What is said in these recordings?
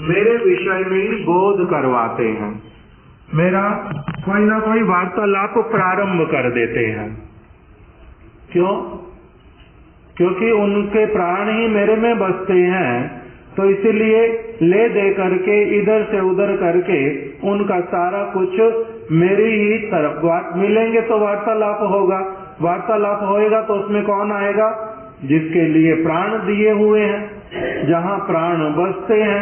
मेरे विषय में ही बोध करवाते हैं, मेरा कोई ना कोई वार्तालाप प्रारंभ कर देते हैं। क्यों? क्योंकि उनके प्राण ही मेरे में बसते हैं, तो इसीलिए ले दे करके इधर से उधर करके उनका सारा कुछ मेरी ही तरफ मिलेंगे तो वार्तालाप होगा। वार्तालाप होएगा तो उसमें कौन आएगा? जिसके लिए प्राण दिए हुए हैं, जहाँ प्राण बसते हैं।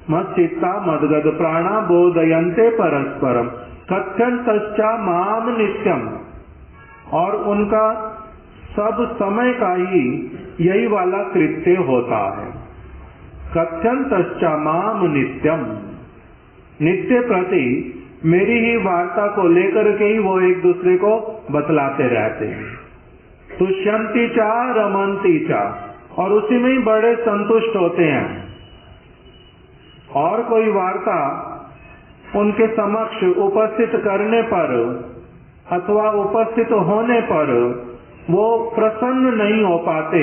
मच्चित्ता मद्गद प्राणा बोधयन्ते परस्परम कथ्यन्तश्च माम नित्यम। और उनका सब समय का ही यही वाला कृत्य होता है। कथ्यन्तश्च माम नित्यम, नित्य प्रति मेरी ही वार्ता को लेकर के ही वो एक दूसरे को बतलाते रहते हैं। तुष्यन्ति चा रमन्ति चा, और उसी में ही बड़े संतुष्ट होते हैं। और कोई वार्ता उनके समक्ष उपस्थित करने पर अथवा उपस्थित होने पर वो प्रसन्न नहीं हो पाते,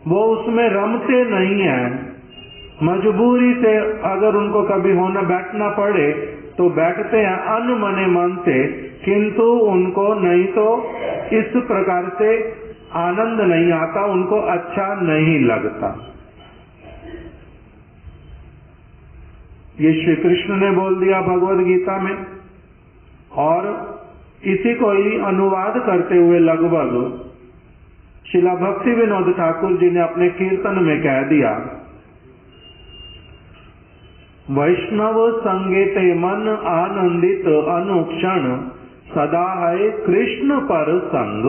वो उसमें रमते नहीं हैं। मजबूरी से अगर उनको कभी होना बैठना पड़े तो बैठते हैं अनमने मन से, किंतु उनको नहीं तो इस प्रकार से आनंद नहीं आता, उनको अच्छा नहीं लगता। ये श्री कृष्ण ने बोल दिया भगवद गीता में, और इसी को ही अनुवाद करते हुए लगभग श्रीला भक्ति विनोद ठाकुर जी ने अपने कीर्तन में कह दिया, वैष्णव संगीते मन आनंदित अनुक्षण सदा है कृष्ण पर संग।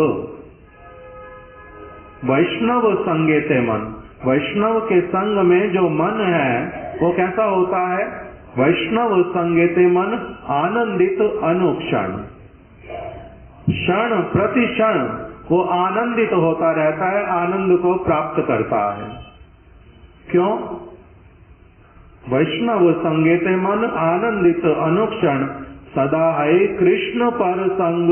वैष्णव संगीते मन, वैष्णव के संग में जो मन है वो कैसा होता है? वैष्णव संगीते मन आनंदित अनुक्षण, क्षण प्रति क्षण वो आनंदित होता रहता है, आनंद को प्राप्त करता है। क्यों? वैष्णव संगीते मन आनंदित अनुक्षण सदा है कृष्ण पर संग।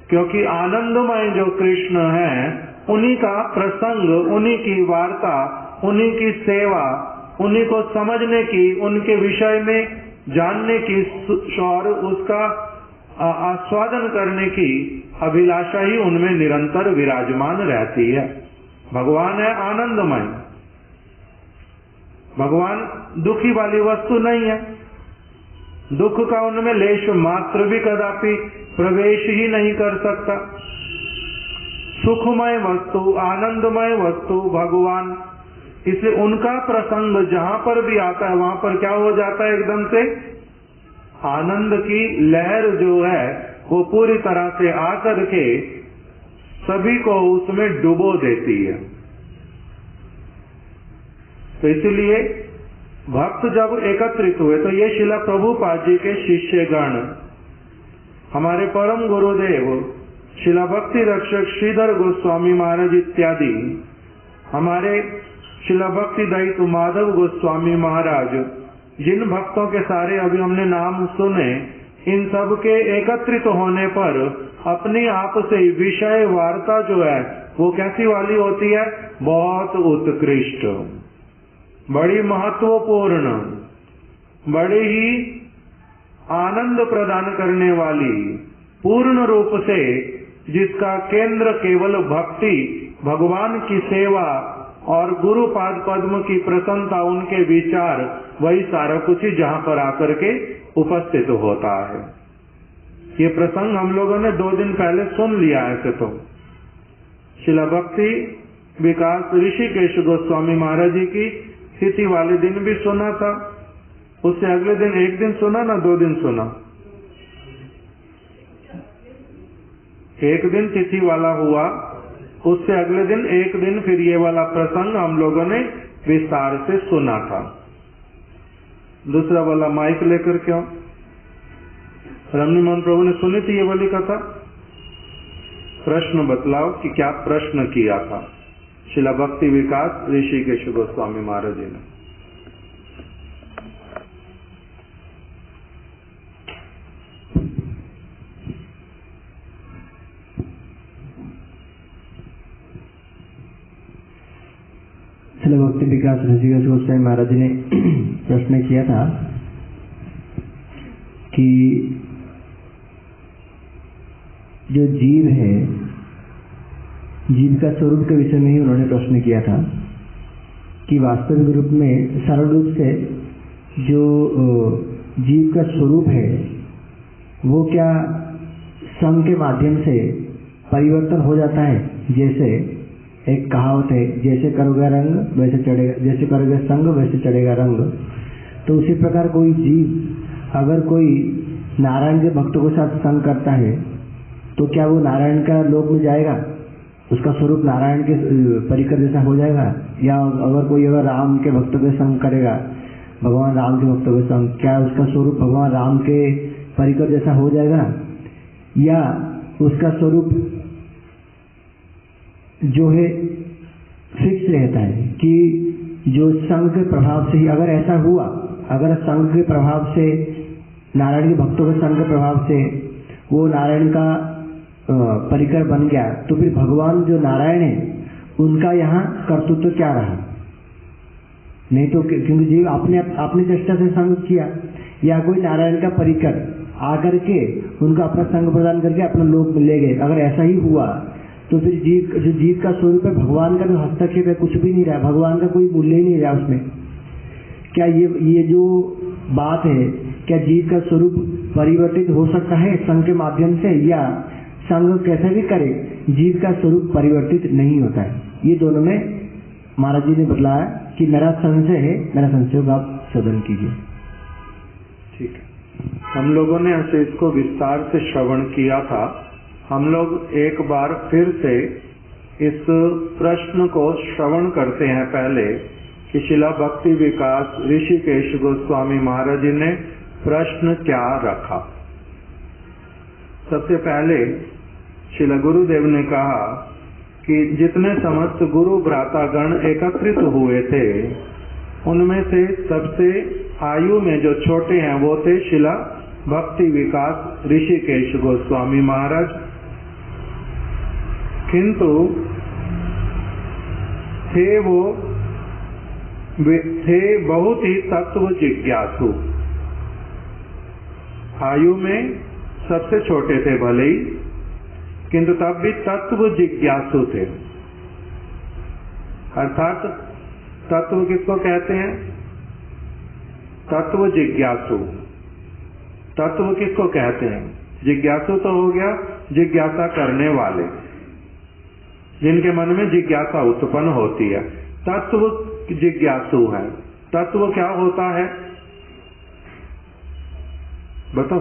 क्योंकि आनंदमय जो कृष्ण है, उन्हीं का प्रसंग, उन्हीं की वार्ता, उन्हीं की सेवा, उन्हीं को समझने की, उनके विषय में जानने की और उसका आस्वादन करने की अभिलाषा ही उनमें निरंतर विराजमान रहती है। भगवान है आनंदमय, भगवान दुखी वाली वस्तु नहीं है। दुख का उनमें लेश मात्र भी कदापि प्रवेश ही नहीं कर सकता। सुखमय वस्तु, आनंदमय वस्तु भगवान, इसलिए उनका प्रसंग जहां पर भी आता है वहां पर क्या हो जाता है? एकदम से आनंद की लहर जो है वो पूरी तरह से आकर के सभी को उसमें डुबो देती है। तो इसलिए भक्त जब एकत्रित हुए तो ये श्रीला प्रभुपाद जी के शिष्यगण, हमारे परम गुरुदेव श्रीला भक्ति रक्षक श्रीधर गोस्वामी महाराज इत्यादि, हमारे श्रीला भक्ति दयित माधव गोस्वामी महाराज, जिन भक्तों के सारे अभी हमने नाम सुने, इन सब के एकत्रित होने पर अपनी आप से विषय वार्ता जो है वो कैसी वाली होती है? बहुत उत्कृष्ट, बड़ी महत्वपूर्ण, बड़ी ही आनंद प्रदान करने वाली, पूर्ण रूप से जिसका केंद्र केवल भक्ति, भगवान की सेवा और गुरु पाद पद्म की प्रसन्नता, उनके विचार, वही सारा कुछ ही जहाँ पर आकर के उपस्थित होता है। ये प्रसंग हम लोगों ने 2 दिन पहले सुन लिया है। ऐसे तो श्रीला भक्ति विकास ऋषिकेश गोस्वामी महाराज जी की तिथि वाले दिन भी सुना था, उससे अगले दिन 1 दिन सुना ना 2 दिन सुना? 1 दिन तिथि वाला हुआ, उससे अगले दिन 1 दिन फिर ये वाला प्रसंग हम लोगों ने विस्तार से सुना था। दूसरा वाला माइक लेकर क्यों? रमणी मोहन प्रभु ने सुनी थी ये वाली कथा? प्रश्न बतलाओ कि क्या प्रश्न किया था श्रीला भक्ति विकास ऋषिकेश गोस्वामी महाराज जी ने? श्रीला भक्ति विकास विकास ऋषिकेश गोस्वामी महाराज ने प्रश्न किया था कि जो जीव है, जीव का स्वरूप के विषय में ही उन्होंने प्रश्न किया था कि वास्तविक रूप में सरल रूप से जो जीव का स्वरूप है वो क्या संग के माध्यम से परिवर्तन हो जाता है। जैसे एक कहावत है, जैसे करोगे रंग वैसे चढ़ेगा, जैसे करोगे संग वैसे चढ़ेगा रंग। तो उसी प्रकार कोई जीव अगर कोई नारायण के भक्तों के साथ संग करता है तो क्या वो नारायण का लोक में जाएगा, उसका स्वरूप नारायण के परिकर जैसा हो जाएगा। या अगर राम के भक्तों के संग करेगा, भगवान राम के भक्तों के संग, क्या उसका स्वरूप भगवान राम के परिकर जैसा हो जाएगा, या उसका स्वरूप जो है फिक्स रहता है कि जो संग के प्रभाव से ही, अगर ऐसा हुआ, अगर संग के प्रभाव से, नारायण के भक्तों के संग के प्रभाव से वो नारायण का परिकर बन गया, तो फिर भगवान जो नारायण है उनका यहाँ कर्तृत्व क्या रहा। नहीं तो क्योंकि जीव अपने चेष्टा से संग किया, या कोई नारायण का परिकर आकर के उनका अपना संग प्रदान करके अपना लोक में ले गए, अगर ऐसा ही हुआ तो फिर जीव का स्वरूप है, भगवान का जो हस्तक्षेप है कुछ भी नहीं रहा, भगवान का कोई मूल्य ही नहीं रहा उसमें। क्या ये जो बात है, क्या जीव का स्वरूप परिवर्तित हो सकता है संग के माध्यम से, या संग कैसे भी करे जीव का स्वरूप परिवर्तित नहीं होता है। ये दोनों में महाराज जी ने बतलाया कि मेरा संशय है, मेरा संशय आप शोधन कीजिए। ठीक है, हम लोगों ने ऐसे इसको विस्तार से श्रवण किया था। हम लोग एक बार फिर से इस प्रश्न को श्रवण करते हैं पहले कि शिला भक्ति विकास ऋषिकेश गोस्वामी महाराज जी ने प्रश्न क्या रखा। सबसे पहले शिला गुरुदेव ने कहा कि जितने समस्त गुरु भ्रातागण एकत्रित हुए थे उनमें से सबसे आयु में जो छोटे हैं वो थे शिला भक्ति विकास ऋषिकेश गोस्वामी महाराज। किंतु थे बहुत ही तत्व जिज्ञासु, आयु में सबसे छोटे थे भले ही, किंतु तब भी तत्व जिज्ञासु थे। अर्थात तत्व किसको कहते हैं? तत्व जिज्ञासु। तत्व किसको कहते हैं? जिज्ञासु तो हो गया जिज्ञासा करने वाले, जिनके मन में जिज्ञासा उत्पन्न होती है, तत्व जिज्ञासु है। तत्व क्या होता है बताओ।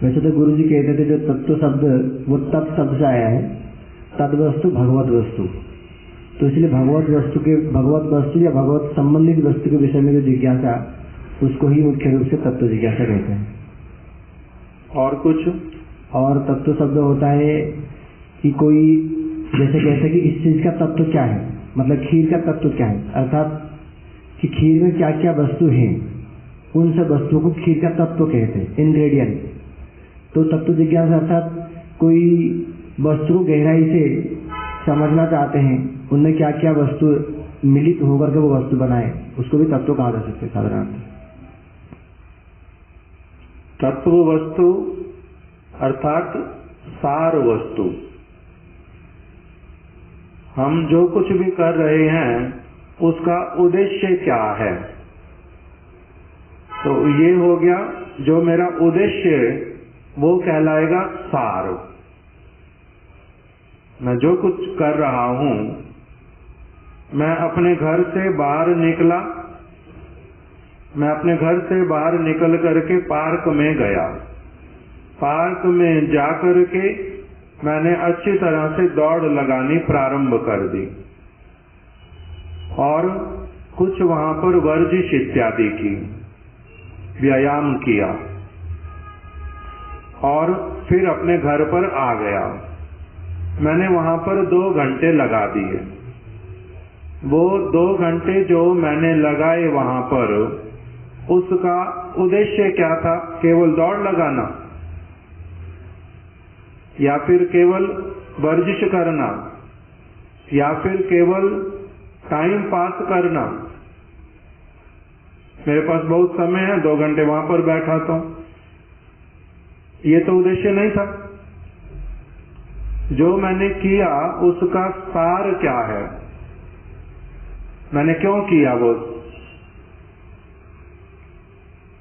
वैसे तो गुरु जी कहते थे जो तत्व शब्द वो तत् शब्द से आया है, तद वस्तु भगवत वस्तु। तो इसलिए भगवत वस्तु या भगवत संबंधित वस्तु के विषय में जो जिज्ञासा, उसको ही मुख्य रूप से तत्व जिज्ञासा कहते हैं। और कुछ और तत्व शब्द होता है कि कोई जैसे कहते हैं कि इस चीज का तत्व क्या है, मतलब खीर का तत्व क्या है, अर्थात कि खीर में क्या क्या वस्तु है, उन सब वस्तुओं को खीर का तत्व कहते हैं, इंग्रेडिएंट। तो तत्व जिज्ञासा अर्थात कोई वस्तु को गहराई से समझना चाहते हैं, उनमें क्या क्या वस्तु मिलित होकर के वो वस्तु बनाए, उसको भी तत्व कहा जा सकता है साधारणतः। तत्व वस्तु अर्थात सार वस्तु। हम जो कुछ भी कर रहे हैं उसका उद्देश्य क्या है, तो ये हो गया जो मेरा उद्देश्य वो कहलाएगा सार। मैं जो कुछ कर रहा हूं, मैं अपने घर से बाहर निकला, मैं अपने घर से बाहर निकल करके पार्क में गया, पार्क में जाकर के मैंने अच्छी तरह से दौड़ लगानी प्रारंभ कर दी और कुछ वहां पर वर्जिश इत्यादि की, व्यायाम किया और फिर अपने घर पर आ गया। मैंने वहां पर 2 घंटे लगा दिए। वो 2 घंटे जो मैंने लगाए वहां पर, उसका उद्देश्य क्या था? केवल दौड़ लगाना या फिर केवल वर्जिश करना या फिर केवल टाइम पास करना, मेरे पास बहुत समय है, 2 घंटे वहां पर बैठाता हूं, ये तो उद्देश्य नहीं था। जो मैंने किया उसका सार क्या है, मैंने क्यों किया? वो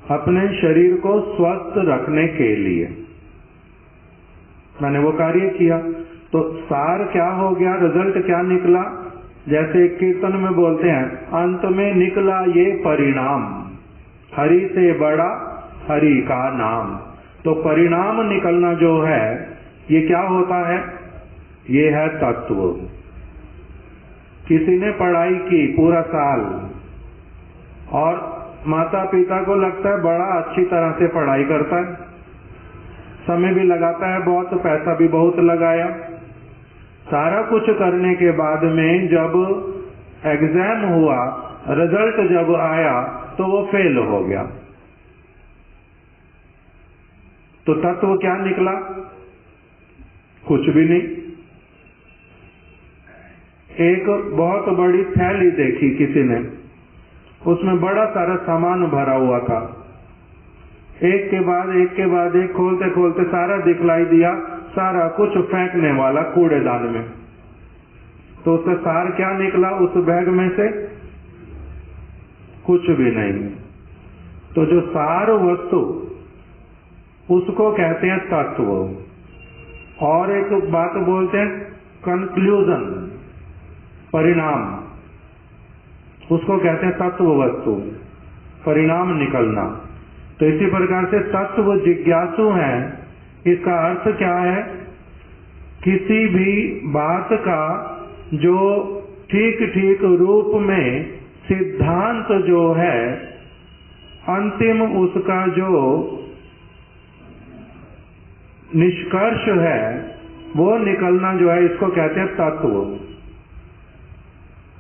अपने शरीर को स्वस्थ रखने के लिए मैंने वो कार्य किया। तो सार क्या हो गया, रिजल्ट क्या निकला? जैसे कीर्तन में बोलते हैं, अंत में निकला ये परिणाम, हरि से बड़ा हरि का नाम। तो परिणाम निकलना जो है, ये क्या होता है? ये है तत्व। किसी ने पढ़ाई की पूरा साल और माता पिता को लगता है बड़ा अच्छी तरह से पढ़ाई करता है, समय भी लगाता है बहुत, पैसा भी बहुत लगाया, सारा कुछ करने के बाद में जब एग्जाम हुआ, रिजल्ट जब आया तो वो फेल हो गया। तो तत्व क्या निकला? कुछ भी नहीं। एक बहुत बड़ी थैली देखी किसी ने, उसमें बड़ा सारा सामान भरा हुआ था, एक के बाद एक खोलते खोलते सारा दिखलाई दिया, सारा कुछ फेंकने वाला कूड़ेदान में। तो उसका सार क्या निकला? उस बैग में से कुछ भी नहीं। तो जो सार वस्तु, उसको कहते हैं तत्व। और एक बात बोलते हैं कंक्लूजन, परिणाम, उसको कहते हैं तत्व वस्तु, परिणाम निकलना। तो इसी प्रकार से तत्व जिज्ञासु है, इसका अर्थ क्या है? किसी भी बात का जो ठीक ठीक रूप में सिद्धांत जो है, अंतिम उसका जो निष्कर्ष है, वो निकलना जो है, इसको कहते हैं तत्व।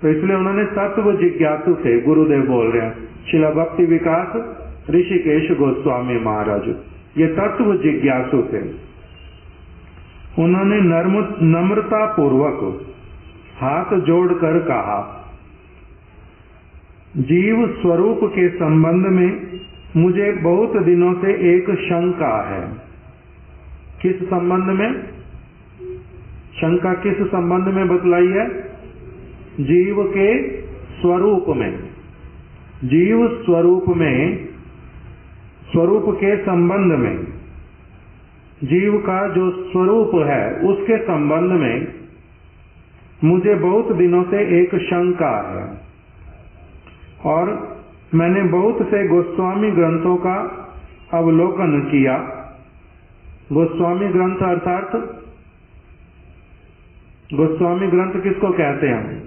तो इसलिए उन्होंने तत्व जिज्ञासु थे, गुरुदेव बोल रहे हैं, शिला भक्ति विकास ऋषिकेश गोस्वामी महाराज, ये तत्व जिज्ञासु थे। उन्होंने नम्रता पूर्वक हाथ जोड़कर कहा, जीव स्वरूप के संबंध में मुझे बहुत दिनों से एक शंका है। किस संबंध में शंका? किस संबंध में बतलाई है? जीव के स्वरूप में, जीव स्वरूप में, स्वरूप के संबंध में, जीव का जो स्वरूप है उसके संबंध में मुझे बहुत दिनों से एक शंका है। और मैंने बहुत से गोस्वामी ग्रंथों का अवलोकन किया। गोस्वामी ग्रंथ अर्थात, गोस्वामी ग्रंथ किसको कहते हैं?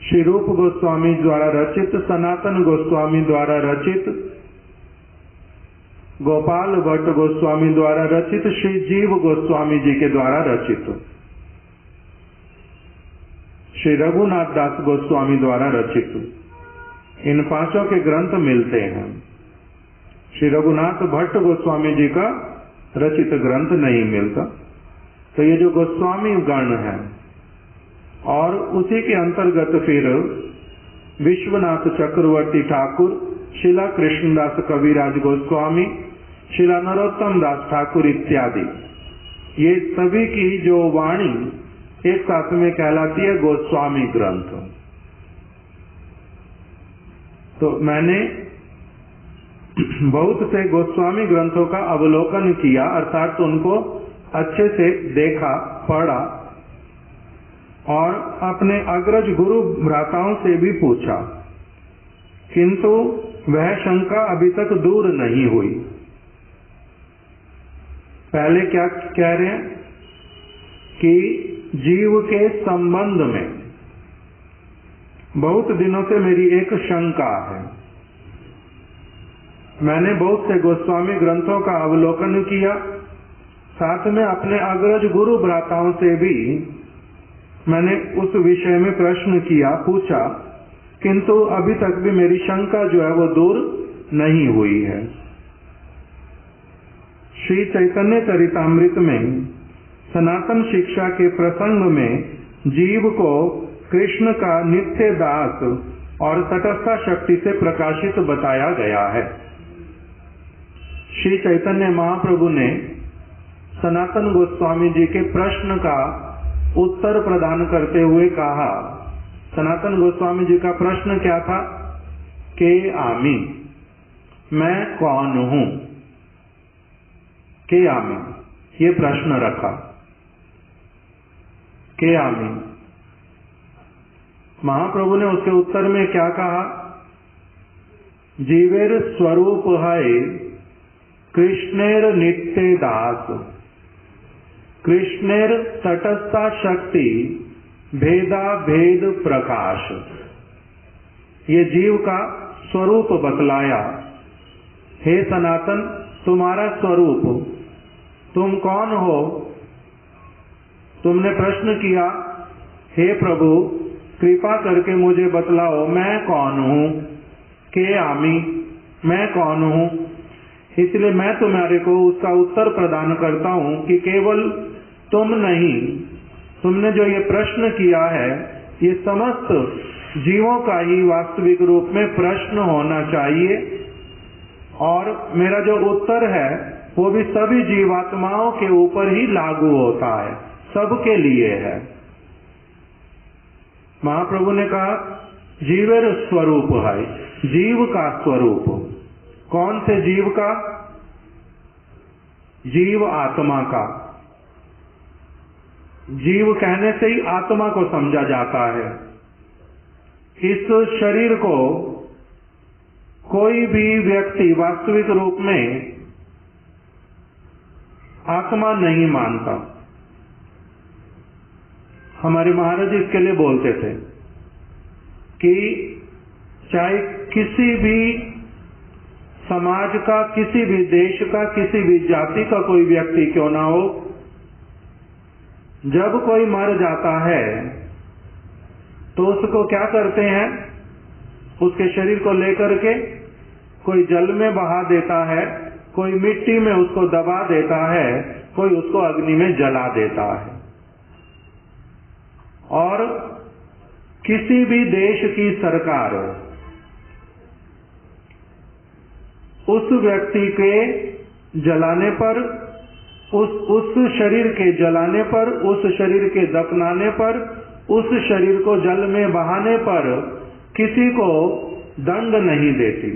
श्री रूप गोस्वामी द्वारा रचित, सनातन गोस्वामी द्वारा रचित, गोपाल भट्ट गोस्वामी द्वारा रचित, श्री जीव गोस्वामी जी के द्वारा रचित, श्री रघुनाथ दास गोस्वामी द्वारा रचित, इन पांचों के ग्रंथ मिलते हैं। श्री रघुनाथ भट्ट गोस्वामी जी का रचित ग्रंथ नहीं मिलता। तो ये जो गोस्वामी गण है, और उसी के अंतर्गत फिर विश्वनाथ चक्रवर्ती ठाकुर, शिला कृष्णदास कविराज गोस्वामी, शिला नरोत्तम दास ठाकुर इत्यादि, ये सभी की जो वाणी एक साथ में कहलाती है गोस्वामी ग्रंथ। तो मैंने बहुत से गोस्वामी ग्रंथों का अवलोकन किया, अर्थात उनको अच्छे से देखा, पढ़ा, और अपने अग्रज गुरु भ्राताओं से भी पूछा, किंतु वह शंका अभी तक दूर नहीं हुई। पहले क्या कह रहे हैं कि जीव के संबंध में बहुत दिनों से मेरी एक शंका है। मैंने बहुत से गोस्वामी ग्रंथों का अवलोकन किया, साथ में अपने अग्रज गुरु भ्राताओं से भी मैंने उस विषय में प्रश्न किया, पूछा, किंतु अभी तक भी मेरी शंका जो है वो दूर नहीं हुई है। श्री चैतन्य चरितामृत में सनातन शिक्षा के प्रसंग में जीव को कृष्ण का नित्य दास और तटस्था शक्ति से प्रकाशित बताया गया है। श्री चैतन्य महाप्रभु ने सनातन गोस्वामी जी के प्रश्न का उत्तर प्रदान करते हुए कहा, सनातन गोस्वामी जी का प्रश्न क्या था? के आमी, मैं कौन हूं? के आमी, ये प्रश्न रखा। के आमी, महाप्रभु ने उसके उत्तर में क्या कहा? जीवेर स्वरूप है कृष्णेर नित्य दास, कृष्णेर तटस्था शक्ति भेदा भेद प्रकाश। ये जीव का स्वरूप बतलाया। हे सनातन, तुम्हारा स्वरूप, तुम कौन हो? तुमने प्रश्न किया, हे प्रभु कृपा करके मुझे बतलाओ मैं कौन हूं? के आमी, मैं कौन हूं? इसलिए मैं तुम्हारे को उसका उत्तर प्रदान करता हूं कि केवल तुम नहीं, तुमने जो ये प्रश्न किया है ये समस्त जीवों का ही वास्तविक रूप में प्रश्न होना चाहिए, और मेरा जो उत्तर है वो भी सभी जीवात्माओं के ऊपर ही लागू होता है, सबके लिए है। महाप्रभु ने कहा जीवेर स्वरूप है, जीव का स्वरूप। कौन से जीव का? जीव आत्मा का। जीव कहने से ही आत्मा को समझा जाता है। इस शरीर को कोई भी व्यक्ति वास्तविक रूप में आत्मा नहीं मानता। हमारे महाराज इसके लिए बोलते थे कि चाहे किसी भी समाज का, किसी भी देश का, किसी भी जाति का कोई व्यक्ति क्यों ना हो, जब कोई मर जाता है तो उसको क्या करते हैं? उसके शरीर को लेकर के कोई जल में बहा देता है, कोई मिट्टी में उसको दबा देता है, कोई उसको अग्नि में जला देता है। और किसी भी देश की सरकार उस व्यक्ति के जलाने पर, उस शरीर के जलाने पर, उस शरीर के दफनाने पर, उस शरीर को जल में बहाने पर किसी को दंड नहीं देती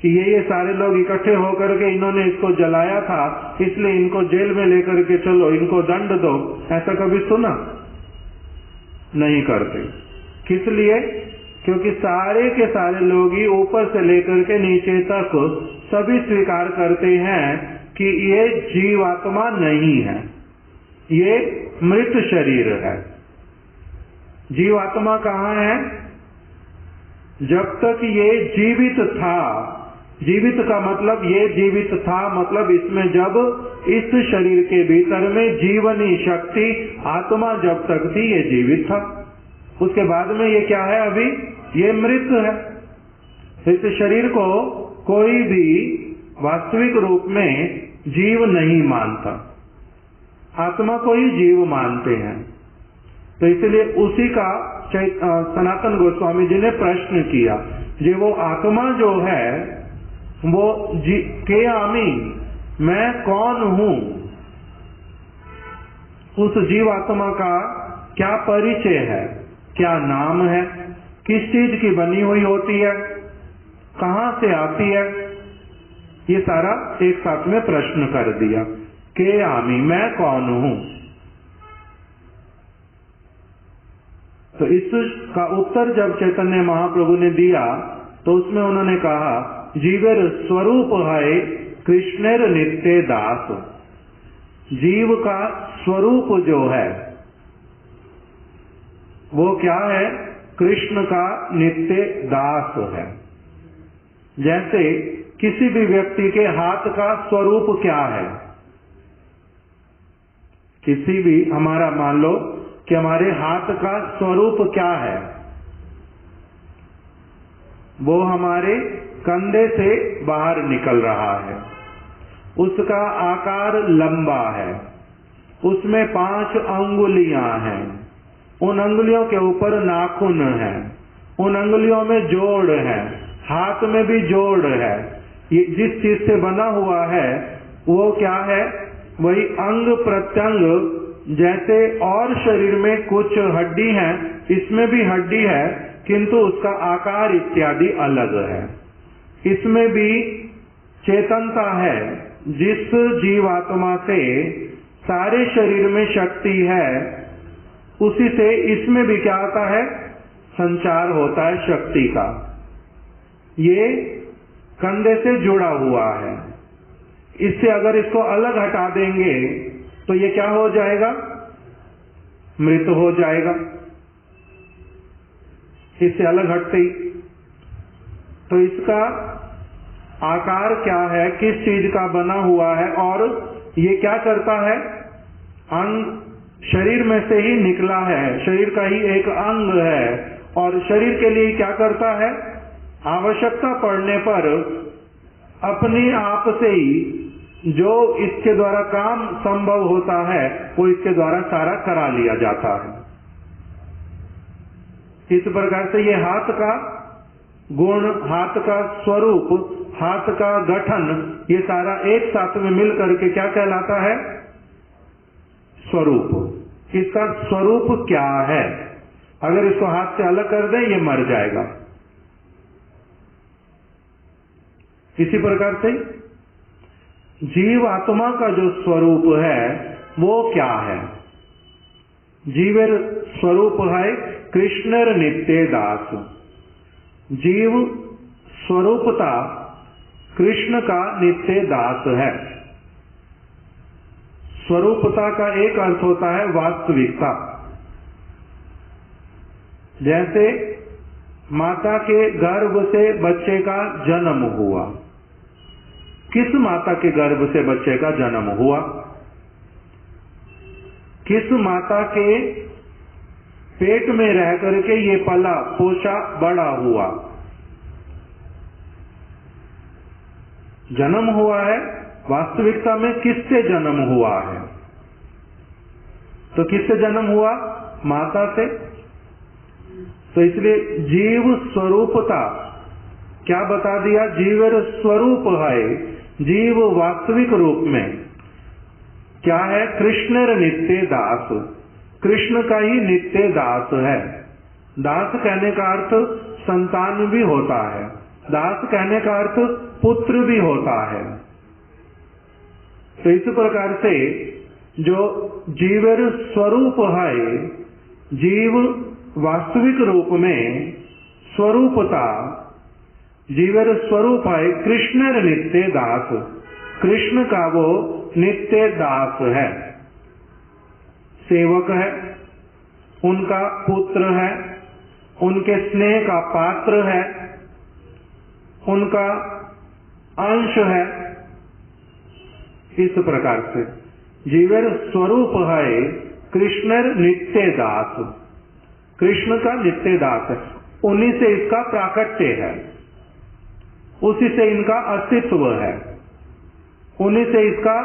कि ये सारे लोग इकट्ठे होकर के इन्होंने इसको जलाया था इसलिए इनको जेल में लेकर के चलो, इनको दंड दो। ऐसा कभी सुना? नहीं करते। किस लिए? क्योंकि सारे के सारे लोग ही ऊपर से लेकर के नीचे तक सभी स्वीकार करते हैं कि ये जीवात्मा नहीं है, ये मृत शरीर है। जीवात्मा कहाँ है? जब तक ये जीवित था, जीवित का मतलब ये जीवित था मतलब इसमें जब इस शरीर के भीतर में जीवनी शक्ति आत्मा जब तक थी ये जीवित था। उसके बाद में ये क्या है? अभी ये मृत है। इस शरीर को कोई भी वास्तविक रूप में जीव नहीं मानता, आत्मा को ही जीव मानते हैं। तो इसलिए उसी का सनातन गोस्वामी जी ने प्रश्न किया, जे वो आत्मा जो है वो के आमी, मैं कौन हूं? उस जीवात्मा का क्या परिचय है, क्या नाम है, किस चीज की बनी हुई होती है, कहां से आती है, ये सारा एक साथ में प्रश्न कर दिया। के आमी, मैं कौन हूं? तो इसका उत्तर जब चैतन्य महाप्रभु ने दिया तो उसमें उन्होंने कहा जीवेर स्वरूप है कृष्णेर नित्य दास। जीव का स्वरूप जो है वो क्या है? कृष्ण का नित्य दास है। जैसे किसी भी व्यक्ति के हाथ का स्वरूप क्या है? किसी भी, हमारा मान लो कि हमारे हाथ का स्वरूप क्या है? वो हमारे कंधे से बाहर निकल रहा है, उसका आकार लंबा है उसमें 5 अंगुलियां हैं, उन अंगुलियों के ऊपर नाखून है, उन अंगुलियों में जोड़ है, हाथ में भी जोड़ है। ये जिस चीज से बना हुआ है वो क्या है? वही अंग प्रत्यंग। जैसे और शरीर में कुछ हड्डी है, इसमें भी हड्डी है, किंतु उसका आकार इत्यादि अलग है। इसमें भी चेतनता है। जिस जीवात्मा से सारे शरीर में शक्ति है, उसी से इसमें भी क्या होता है? संचार होता है शक्ति का। ये कंधे से जुड़ा हुआ है। इससे अगर इसको अलग हटा देंगे तो ये क्या हो जाएगा? मृत हो जाएगा, इससे अलग हटते ही। तो इसका आकार क्या है, किस चीज का बना हुआ है, और ये क्या करता है? अंग शरीर में से ही निकला है, शरीर का ही एक अंग है, और शरीर के लिए क्या करता है? आवश्यकता पड़ने पर अपने आप से ही जो इसके द्वारा काम संभव होता है वो इसके द्वारा सारा करा लिया जाता है। इस प्रकार से ये हाथ का गुण, हाथ का स्वरूप, हाथ का गठन, ये सारा एक साथ में मिल करके क्या कहलाता है? स्वरूप। इसका स्वरूप क्या है? अगर इसको हाथ से अलग कर दें ये मर जाएगा। इसी प्रकार से जीव आत्मा का जो स्वरूप है वो क्या है? जीवेर स्वरूप है कृष्णर नित्य दास। जीव स्वरूपता कृष्ण का नित्य दास है। स्वरूपता का एक अर्थ होता है वास्तविकता। जैसे माता के गर्भ से बच्चे का जन्म हुआ। किस माता के गर्भ से बच्चे का जन्म हुआ? किस माता के पेट में रह करके ये पला पोषा बड़ा हुआ? जन्म हुआ है। वास्तविकता में किससे जन्म हुआ है? तो किससे जन्म हुआ? माता से। तो इसलिए जीव स्वरूपता क्या बता दिया? जीवेर स्वरूप है। जीव वास्तविक रूप में क्या है? कृष्णर नित्य दास। कृष्ण का ही नित्य दास है। दास कहने का अर्थ संतान भी होता है, दास कहने का अर्थ पुत्र भी होता है। तो इस प्रकार से जो जीवेर स्वरूप है, जीव वास्तविक रूप में स्वरूपता, जीवेर स्वरूप है कृष्णर नित्य दास। कृष्ण का वो नित्य दास है, सेवक है, उनका पुत्र है, उनके स्नेह का पात्र है, उनका अंश है। इस प्रकार से जीवेर स्वरूप है कृष्णर नित्य दास। कृष्ण का नित्य दास है, उन्हीं से इसका प्राकट्य है, उसी से इनका अस्तित्व है, उन्हीं से इसका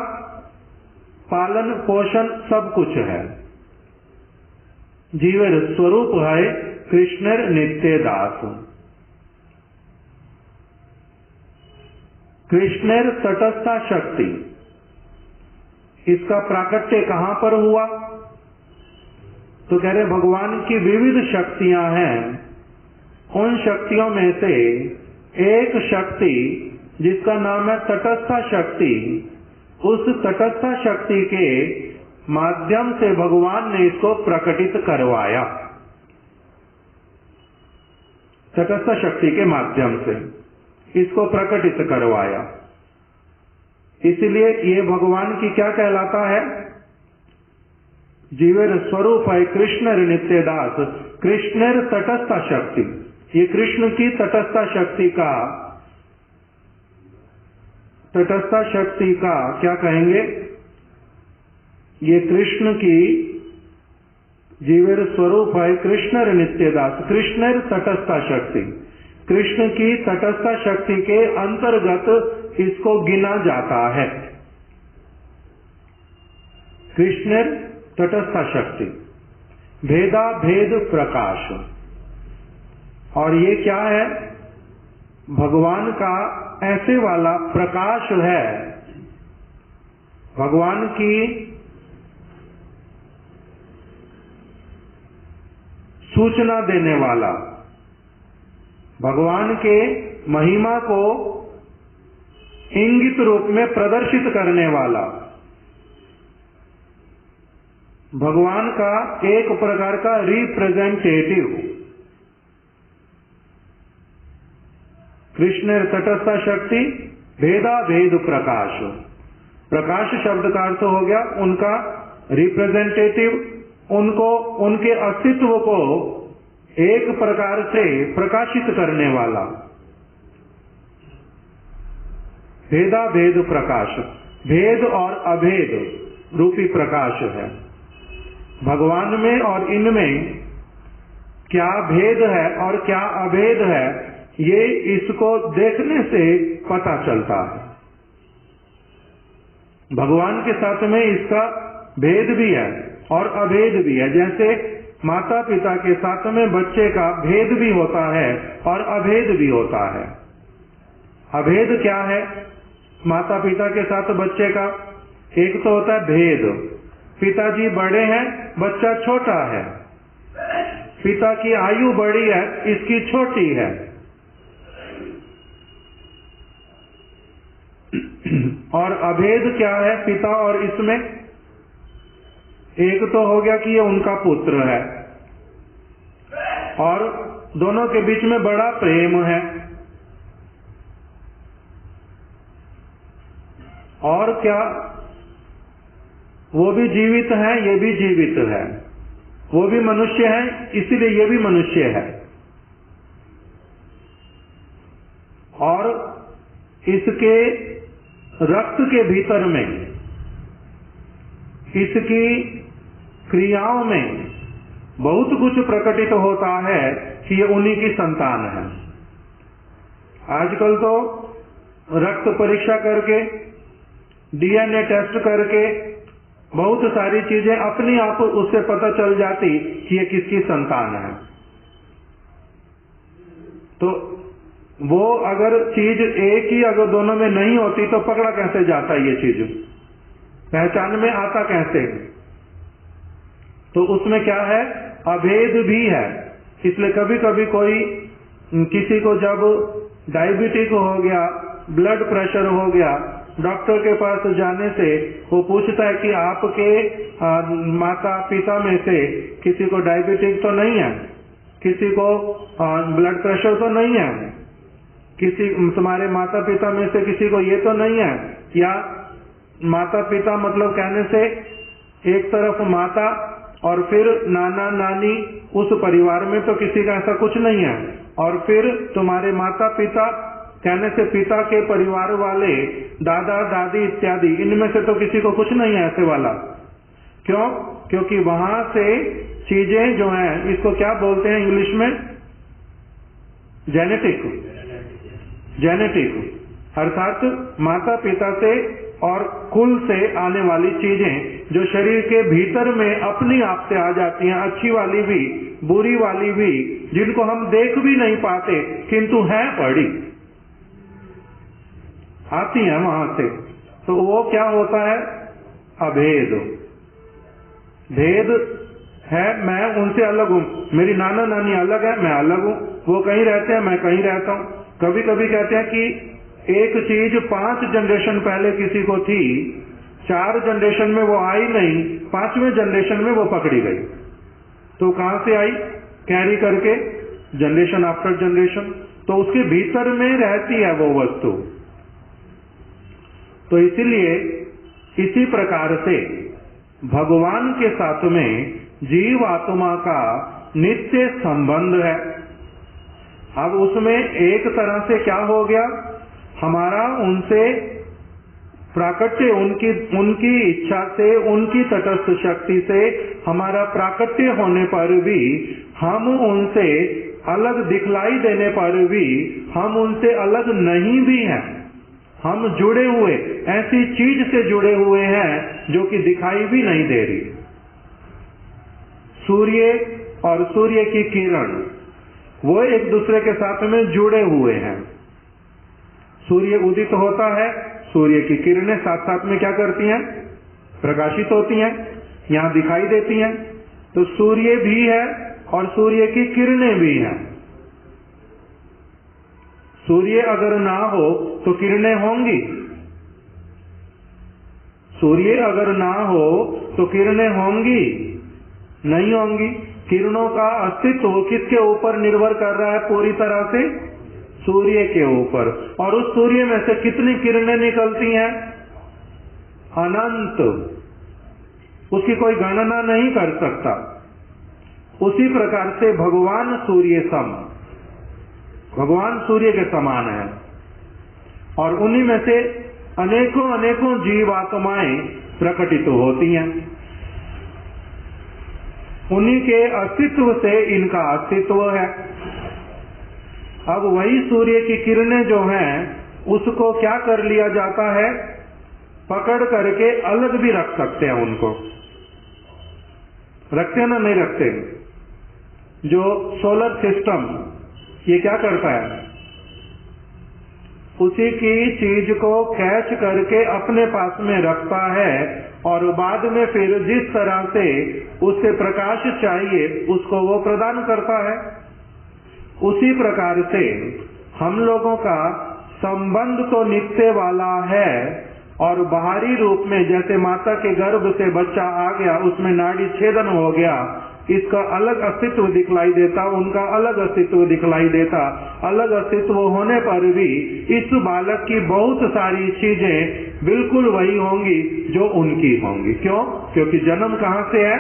पालन पोषण सब कुछ है। जीवेर स्वरूप है कृष्णर नित्य दास। कृष्णर तटस्था शक्ति, इसका प्राकट्य कहां पर हुआ? तो कह रहे भगवान की विविध शक्तियां हैं। उन शक्तियों में से एक शक्ति जिसका नाम है तटस्था शक्ति, उस तटस्था शक्ति के माध्यम से भगवान ने इसको प्रकटित करवाया। तटस्थ शक्ति के माध्यम से इसको प्रकटित करवाया। इसलिए ये भगवान की क्या कहलाता है? जीवेर स्वरूप है कृष्णर नित्य दास। कृष्णर तटस्थ शक्ति, ये कृष्ण की तटस्थ शक्ति का क्या कहेंगे? ये कृष्ण की जीवेर स्वरूप है कृष्णर नित्य दास। कृष्णर तटस्थ शक्ति, कृष्ण की तटस्थ शक्ति के अंतर्गत इसको गिना जाता है। कृष्णेर तटस्था शक्ति, भेदा भेद प्रकाश। और ये क्या है? भगवान का ऐसे वाला प्रकाश है, भगवान की सूचना देने वाला, भगवान के महिमा को इंगित रूप में प्रदर्शित करने वाला, भगवान का एक प्रकार का रिप्रेजेंटेटिव। कृष्ण तटस्थ शक्ति, भेदा भेद प्रकाश। प्रकाश शब्द का अर्थ हो गया उनका रिप्रेजेंटेटिव, उनको उनके अस्तित्व को एक प्रकार से प्रकाशित करने वाला। भेदा भेद प्रकाश, भेद और अभेद रूपी प्रकाश है। भगवान में और इनमें क्या भेद है और क्या अभेद है, ये इसको देखने से पता चलता है। भगवान के साथ में इसका भेद भी है और अभेद भी है। जैसे माता पिता के साथ में बच्चे का भेद भी होता है और अभेद भी होता है। अभेद क्या है माता पिता के साथ बच्चे का? एक तो होता है भेद, पिताजी बड़े हैं, बच्चा छोटा है, पिता की आयु बड़ी है, इसकी छोटी है। और अभेद क्या है पिता और इसमें? एक तो हो गया कि ये उनका पुत्र है और दोनों के बीच में बड़ा प्रेम है। और क्या, वो भी जीवित है, ये भी जीवित है, वो भी मनुष्य है इसीलिए ये भी मनुष्य है। और इसके रक्त के भीतर में, इसकी क्रियाओं में बहुत कुछ प्रकटित होता है कि ये उन्हीं की संतान है। आजकल तो रक्त परीक्षा करके, डीएनए टेस्ट करके बहुत सारी चीजें अपने आप उससे पता चल जाती कि ये किसकी संतान है। तो वो अगर चीज एक ही अगर दोनों में नहीं होती तो पकड़ा कैसे जाता ये चीज, पहचान में आता कैसे? तो उसमें क्या है, अभेद भी है। इसलिए कभी कभी कोई किसी को जब डायबिटिक हो गया, ब्लड प्रेशर हो गया, डॉक्टर के पास जाने से वो पूछता है कि आपके माता पिता में से किसी को डायबिटिक तो नहीं है, किसी को ब्लड प्रेशर तो नहीं है, किसी तुम्हारे माता पिता में से किसी को ये तो नहीं है। या माता पिता मतलब कहने से एक तरफ माता और फिर नाना नानी, उस परिवार में तो किसी का ऐसा कुछ नहीं है। और फिर तुम्हारे माता पिता कहने से पिता के परिवार वाले, दादा दादी इत्यादि, इनमें से तो किसी को कुछ नहीं है ऐसे वाला। क्यों? क्योंकि वहां से चीजें जो हैं, इसको क्या बोलते हैं इंग्लिश में? जेनेटिक, अर्थात माता पिता से और कुल से आने वाली चीजें जो शरीर के भीतर में अपनी आप से आ जाती हैं, अच्छी वाली भी बुरी वाली भी, जिनको हम देख भी नहीं पाते किंतु है पड़ी, आती है वहां से। तो वो क्या होता है? अभेद। भेद है, मैं उनसे अलग हूं, मेरी नाना नानी अलग है, मैं अलग हूं, वो कहीं रहते हैं, मैं कहीं रहता हूं। कभी कभी कहते हैं कि एक चीज 5 जनरेशन पहले किसी को थी, 4 जनरेशन में वो आई नहीं, 5वें जनरेशन में वो पकड़ी गई। तो कहां से आई? कैरी करके, जनरेशन आफ्टर जनरेशन। तो उसके भीतर में रहती है वो वस्तु। तो इसीलिए इसी प्रकार से भगवान के साथ में जीव आत्मा का नित्य संबंध है। अब उसमें एक तरह से क्या हो गया, हमारा उनसे प्राकट्य, उनकी इच्छा से, उनकी तटस्थ शक्ति से हमारा प्राकट्य होने पर भी, हम उनसे अलग दिखलाई देने पर भी हम उनसे अलग नहीं भी हैं। हम जुड़े हुए, ऐसी चीज से जुड़े हुए हैं जो कि दिखाई भी नहीं दे रही। सूर्य और सूर्य की किरण वो एक दूसरे के साथ में जुड़े हुए हैं। सूर्य उदित होता है, सूर्य की किरणें साथ साथ में क्या करती हैं? प्रकाशित होती हैं, यहां दिखाई देती हैं। तो सूर्य भी है और सूर्य की किरणें भी हैं। सूर्य अगर ना हो तो किरणें होंगी, सूर्य अगर ना हो तो किरणें होंगी नहीं होंगी। किरणों का अस्तित्व किसके ऊपर निर्भर कर रहा है? पूरी तरह से सूर्य के ऊपर। और उस सूर्य में से कितनी किरणें निकलती हैं? अनंत, उसकी कोई गणना नहीं कर सकता। उसी प्रकार से भगवान सूर्य सम, भगवान सूर्य के समान है और उन्हीं में से अनेकों अनेकों जीवात्माएं प्रकटित होती हैं। उन्हीं के अस्तित्व से इनका अस्तित्व है। अब वही सूर्य की किरणें जो हैं उसको क्या कर लिया जाता है? पकड़ करके अलग भी रख सकते हैं। उनको रखते हैं ना, नहीं रखते? जो सोलर सिस्टम ये क्या करता है? उसी की चीज को कैच करके अपने पास में रखता है और बाद में फिर जिस तरह से उससे प्रकाश चाहिए उसको वो प्रदान करता है। उसी प्रकार से हम लोगों का संबंध तो नित्य वाला है और बाहरी रूप में जैसे माता के गर्भ से बच्चा आ गया, उसमें नाड़ी छेदन हो गया, इसका अलग अस्तित्व दिखलाई देता, उनका अलग अस्तित्व दिखलाई देता। अलग अस्तित्व होने पर भी इस बालक की बहुत सारी चीजें बिल्कुल वही होंगी जो उनकी होंगी। क्यों? क्योंकि जन्म कहाँ से है?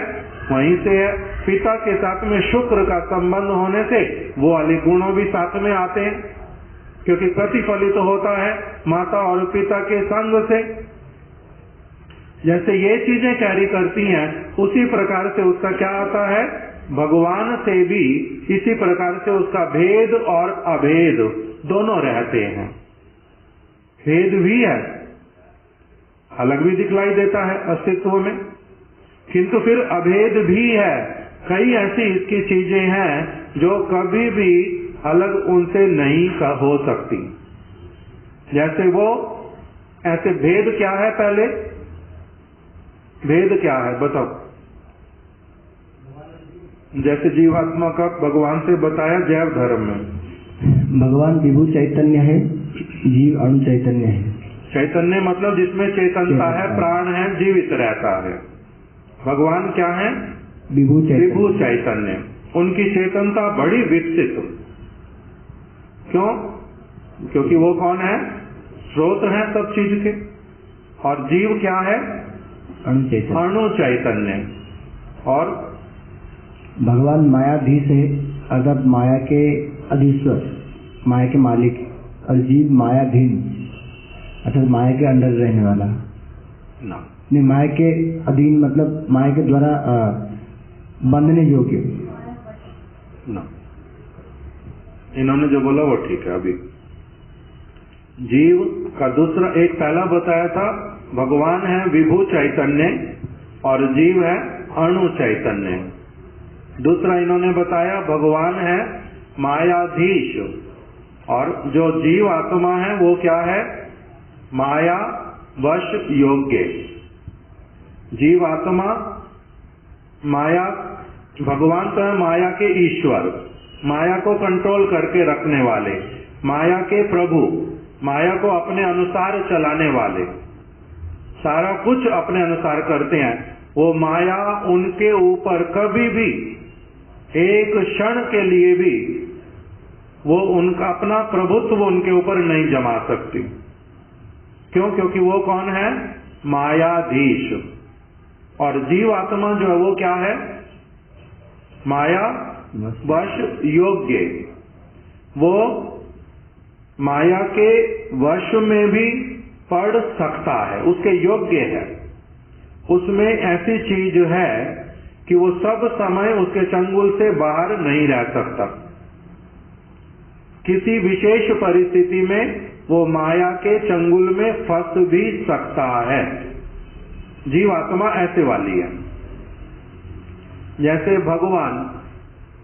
वहीं से है। पिता के साथ में शुक्र का संबंध होने से वो वाले गुणों भी साथ में आते हैं, क्योंकि प्रतिफलित तो होता है माता और पिता के संग से। जैसे ये चीजें कैरी करती हैं उसी प्रकार से उसका क्या आता है? भगवान से भी इसी प्रकार से उसका भेद और अभेद दोनों रहते हैं। भेद भी है, अलग भी दिखलाई देता है अस्तित्व में, किंतु फिर अभेद भी है। कई ऐसी इसकी चीजें हैं जो कभी भी अलग उनसे नहीं हो सकती। जैसे वो ऐसे भेद क्या है? पहले भेद क्या है बताओ? जैसे जीवात्मा का भगवान से बताया जैव धर्म में, भगवान विभु चैतन्य है, जीव अणु चैतन्य है। चैतन्य मतलब जिसमें चेतनता है, प्राण है, जीवित रहता है। भगवान क्या है? विभु चैतन्य। उनकी चेतनता बड़ी विकसित। क्यों? क्योंकि वो कौन है? स्रोत है सब चीज के। और जीव क्या है? अणु चैतन्य। और भगवान मायाधीश है, अर्थात माया के अधीश्वर, माया के मालिक, और जीव मायाधीन अर्थात माया के अंडर रहने वाला ना। नहीं, माया के अधीन मतलब माया के द्वारा बंधने योग्य ना। इन्होंने जो बोला वो ठीक है। अभी जीव का दूसरा एक पहला बताया था, भगवान है विभु चैतन्य और जीव है अणु चैतन्य। दूसरा इन्होंने बताया भगवान है मायाधीश और जो जीव आत्मा है वो क्या है? माया वश योग्य। जीव आत्मा माया, भगवान तो है माया के ईश्वर, माया को कंट्रोल करके रखने वाले, माया के प्रभु, माया को अपने अनुसार चलाने वाले, सारा कुछ अपने अनुसार करते हैं। वो माया उनके ऊपर कभी भी एक क्षण के लिए भी वो उनका अपना प्रभुत्व उनके ऊपर नहीं जमा सकती। क्यों? क्योंकि वो कौन है? मायाधीश। और जीव आत्मा जो है वो क्या है? माया वश योग्य। वो माया के वश में भी पड़ सकता है, उसके योग्य है। उसमें ऐसी चीज है कि वो सब समय उसके चंगुल से बाहर नहीं रह सकता। किसी विशेष परिस्थिति में वो माया के चंगुल में फंस भी सकता है। जीवात्मा ऐसे वाली है। जैसे भगवान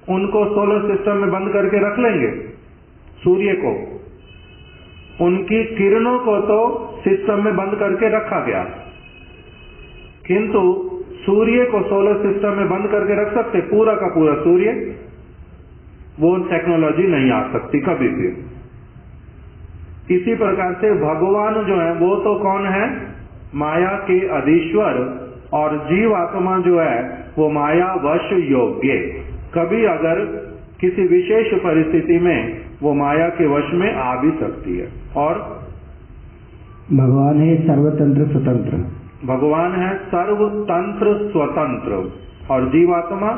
उनको सोलर सिस्टम में बंद करके रख लेंगे, सूर्य को, उनकी किरणों को तो सिस्टम में बंद करके रखा गया, किंतु सूर्य को सोलर सिस्टम में बंद करके रख सकते? पूरा का पूरा सूर्य? वो टेक्नोलॉजी नहीं आ सकती कभी भी। इसी प्रकार से भगवान जो है वो तो कौन है? माया के अधीश्वर, और जीवात्मा जो है वो माया वश योग्य। कभी अगर किसी विशेष परिस्थिति में वो माया के वश में आ भी सकती है। और भगवान है सर्वतंत्र स्वतंत्र, भगवान है सर्वतंत्र स्वतंत्र, और जीवात्मा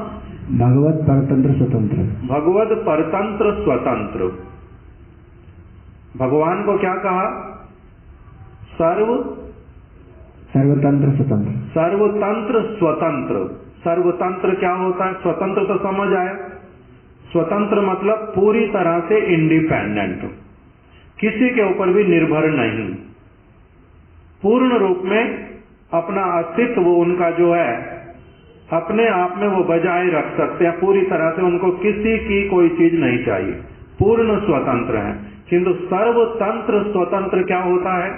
भगवत परतंत्र स्वतंत्र। भगवत परतंत्र स्वतंत्र। भगवान को क्या कहा? सर्वतंत्र स्वतंत्र। सर्वतंत्र स्वतंत्र। सर्वतंत्र क्या होता है? स्वतंत्र तो समझ आया। स्वतंत्र मतलब पूरी तरह से इंडिपेंडेंट, किसी के ऊपर भी निर्भर नहीं, पूर्ण रूप में अपना अस्तित्व उनका जो है अपने आप में वो बजाय रख सकते हैं। पूरी तरह से उनको किसी की कोई चीज नहीं चाहिए, पूर्ण स्वतंत्र है। किंतु सर्वतंत्र स्वतंत्र क्या होता है?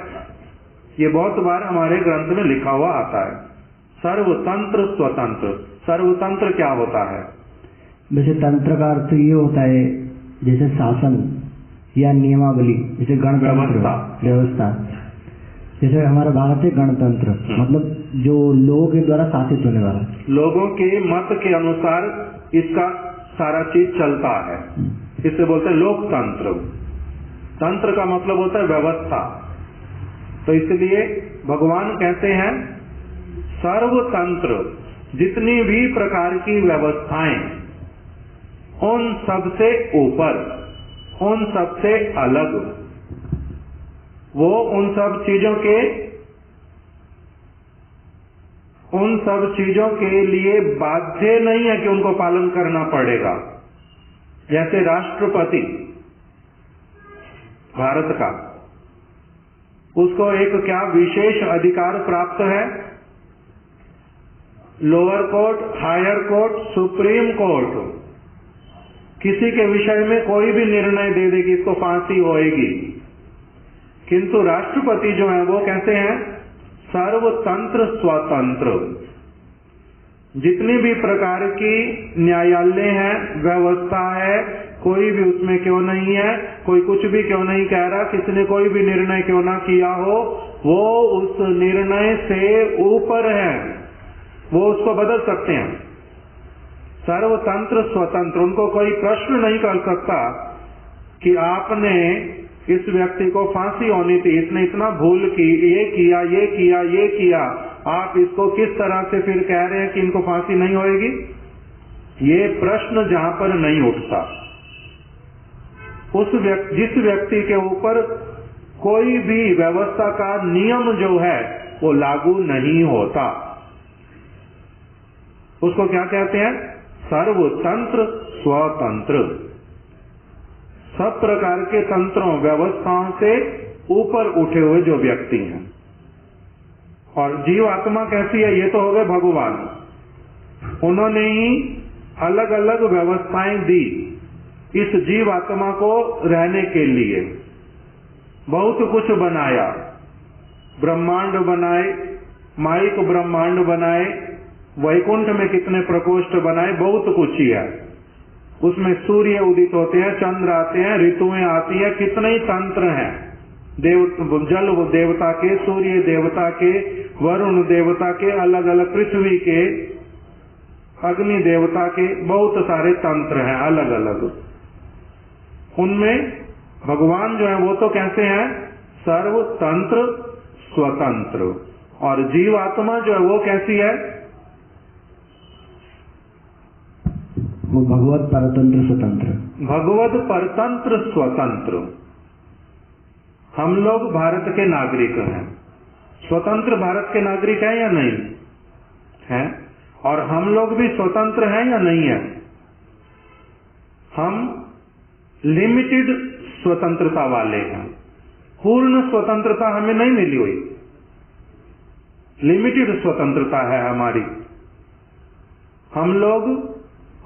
ये बहुत बार हमारे ग्रंथ में लिखा हुआ आता है, सर्वतंत्र स्वतंत्र। सर्वतंत्र क्या होता है? वैसे तंत्र का अर्थ ये होता है जैसे शासन या नियमावली, जैसे गणतंत्र व्यवस्था। जैसे हमारा भारत है गणतंत्र, मतलब जो लोगों के द्वारा शासित होने वाला, लोगों के मत के अनुसार इसका सारा चीज चलता है, इसे बोलते हैं लोकतंत्र। तंत्र का मतलब होता है व्यवस्था। तो इसलिए भगवान कहते हैं सर्वतंत्र, जितनी भी प्रकार की व्यवस्थाएं, उन सबसे ऊपर, उन सबसे अलग, वो उन सब चीजों के लिए बाध्य नहीं है कि उनको पालन करना पड़ेगा। जैसे राष्ट्रपति भारत का, उसको एक क्या विशेष अधिकार प्राप्त है? Lower court, higher court, supreme court किसी के विषय में कोई भी निर्णय दे देगी, इसको फांसी होएगी। किंतु राष्ट्रपति जो है वो कैसे हैं? सर्वतंत्र स्वतंत्र। जितनी भी प्रकार की न्यायालय है, व्यवस्था है, कोई भी उसमें क्यों नहीं है, कोई कुछ भी क्यों नहीं कह रहा, किसी ने कोई भी निर्णय क्यों ना किया हो, वो उस निर्णय से ऊपर है, वो उसको बदल सकते हैं। सर्वतंत्र स्वतंत्र, उनको कोई प्रश्न नहीं कर सकता कि आपने इस व्यक्ति को फांसी होनी थी, इसने इतना भूल की, ये किया, ये किया, ये किया, आप इसको किस तरह से फिर कह रहे हैं कि इनको फांसी नहीं होएगी? ये प्रश्न जहां पर नहीं उठता, जिस व्यक्ति के ऊपर कोई भी व्यवस्था का नियम जो है वो लागू नहीं होता, उसको क्या कहते हैं? सर्वतंत्र स्वतंत्र। सब प्रकार के तंत्रों, व्यवस्थाओं से ऊपर उठे हुए जो व्यक्ति हैं। और जीवात्मा कैसी है? ये तो हो गए भगवान, उन्होंने ही अलग अलग व्यवस्थाएं दी इस जीवात्मा को रहने के लिए। बहुत कुछ बनाया, ब्रह्मांड बनाए, माइक ब्रह्मांड बनाए, वैकुंठ में कितने प्रकोष्ठ बनाए, बहुत कुछ ही है। उसमें सूर्य उदित होते हैं, चंद्र आते हैं, ऋतुएं आती है, कितने ही तंत्र हैं। जल देवता के, सूर्य देवता के, वरुण देवता के, अलग अलग पृथ्वी के, अग्नि देवता के, बहुत सारे तंत्र हैं अलग अलग। उनमें भगवान जो है वो तो कैसे हैं? सर्वतंत्र स्वतंत्र। और जीवात्मा जो है वो कैसी है? वो भगवत परतंत्र स्वतंत्र। भगवत परतंत्र स्वतंत्र। हम लोग भारत के नागरिक हैं, स्वतंत्र भारत के नागरिक हैं या नहीं हैं? और हम लोग भी स्वतंत्र हैं या नहीं है? हम लिमिटेड स्वतंत्रता वाले हैं, पूर्ण स्वतंत्रता हमें नहीं मिली हुई, लिमिटेड स्वतंत्रता है हमारी। हम लोग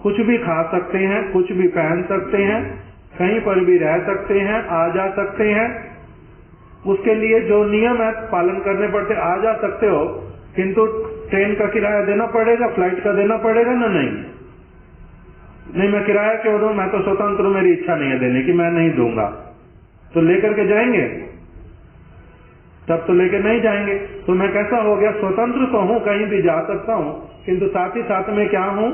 कुछ भी खा सकते हैं, कुछ भी पहन सकते हैं, कहीं पर भी रह सकते हैं, आ जा सकते हैं। उसके लिए जो नियम है पालन करने पड़ते। आ जा सकते हो, किंतु ट्रेन का किराया देना पड़ेगा, फ्लाइट का देना पड़ेगा ना? नहीं, मैं किराया क्यों दूं? मैं तो स्वतंत्र हूं, मेरी इच्छा नहीं है देने की, मैं नहीं दूंगा। तो लेकर के जाएंगे? तब तो लेकर नहीं जाएंगे। तो मैं कैसा हो गया? स्वतंत्र तो हूं, कहीं भी जा सकता हूं, किंतु साथ ही साथ में क्या हूं?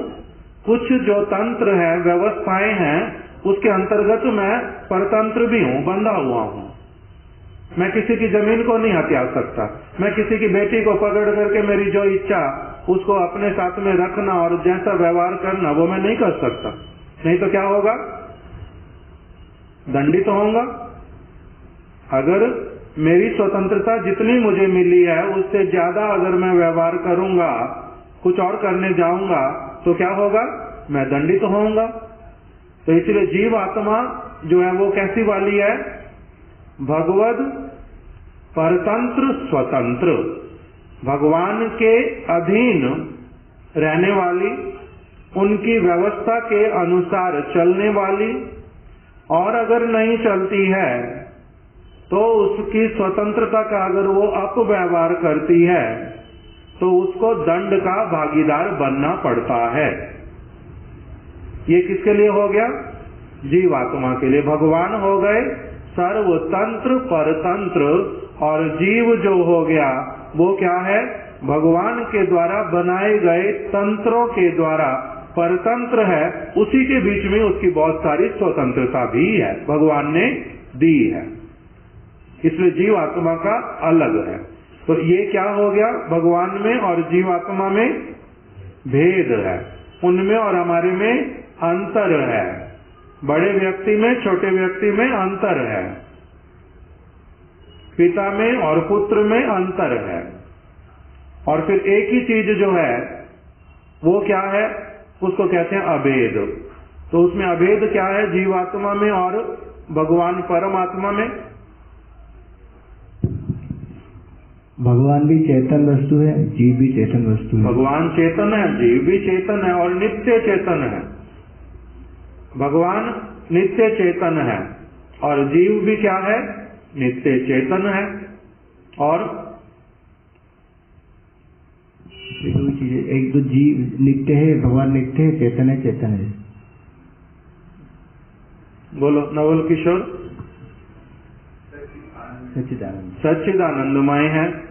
कुछ जो तंत्र है, व्यवस्थाएं हैं, उसके अंतर्गत मैं परतंत्र भी हूं, बंधा हुआ हूं। मैं किसी की जमीन को नहीं हथिया सकता। मैं किसी की बेटी को पकड़ करके मेरी जो इच्छा उसको अपने साथ में रखना और जैसा व्यवहार करना वो मैं नहीं कर सकता। नहीं तो क्या होगा? दंडित होऊंगा। अगर मेरी स्वतंत्रता जितनी मुझे मिली है उससे ज्यादा अगर मैं व्यवहार करूंगा, कुछ और करने जाऊंगा, तो क्या होगा? मैं दंडित होऊंगा। तो इसलिए जीव आत्मा जो है वो कैसी वाली है? भगवद परतंत्र स्वतंत्र, भगवान के अधीन रहने वाली, उनकी व्यवस्था के अनुसार चलने वाली, और अगर नहीं चलती है तो उसकी स्वतंत्रता का अगर वो अपव्यवहार करती है तो उसको दंड का भागीदार बनना पड़ता है। ये किसके लिए हो गया? जीवात्मा के लिए। भगवान हो गए सर्वतंत्र परतंत्र, और जीव जो हो गया वो क्या है? भगवान के द्वारा बनाए गए तंत्रों के द्वारा परतंत्र है। उसी के बीच में उसकी बहुत सारी स्वतंत्रता भी है, भगवान ने दी है। इसलिए जीवात्मा का अलग है। तो ये क्या हो गया? भगवान में और जीवात्मा में भेद है, उनमें और हमारे में अंतर है। बड़े व्यक्ति में, छोटे व्यक्ति में अंतर है, पिता में और पुत्र में अंतर है। और फिर एक ही चीज जो है वो क्या है? उसको कहते हैं अभेद। तो उसमें अभेद क्या है? जीवात्मा में और भगवान परमात्मा में। भगवान भी चेतन वस्तु है, जीव भी चेतन वस्तु है। भगवान चेतन है, जीव भी चेतन है और नित्य चेतन है। भगवान नित्य चेतन है और जीव भी क्या है? नित्य चेतन है। और दो चीजें, एक तो जीव नित्य है, भगवान नित्य है, चेतन है, चेतन है। बोलो नवल किशोर। सच्चिदानंद, सच्चिदानंदमय है,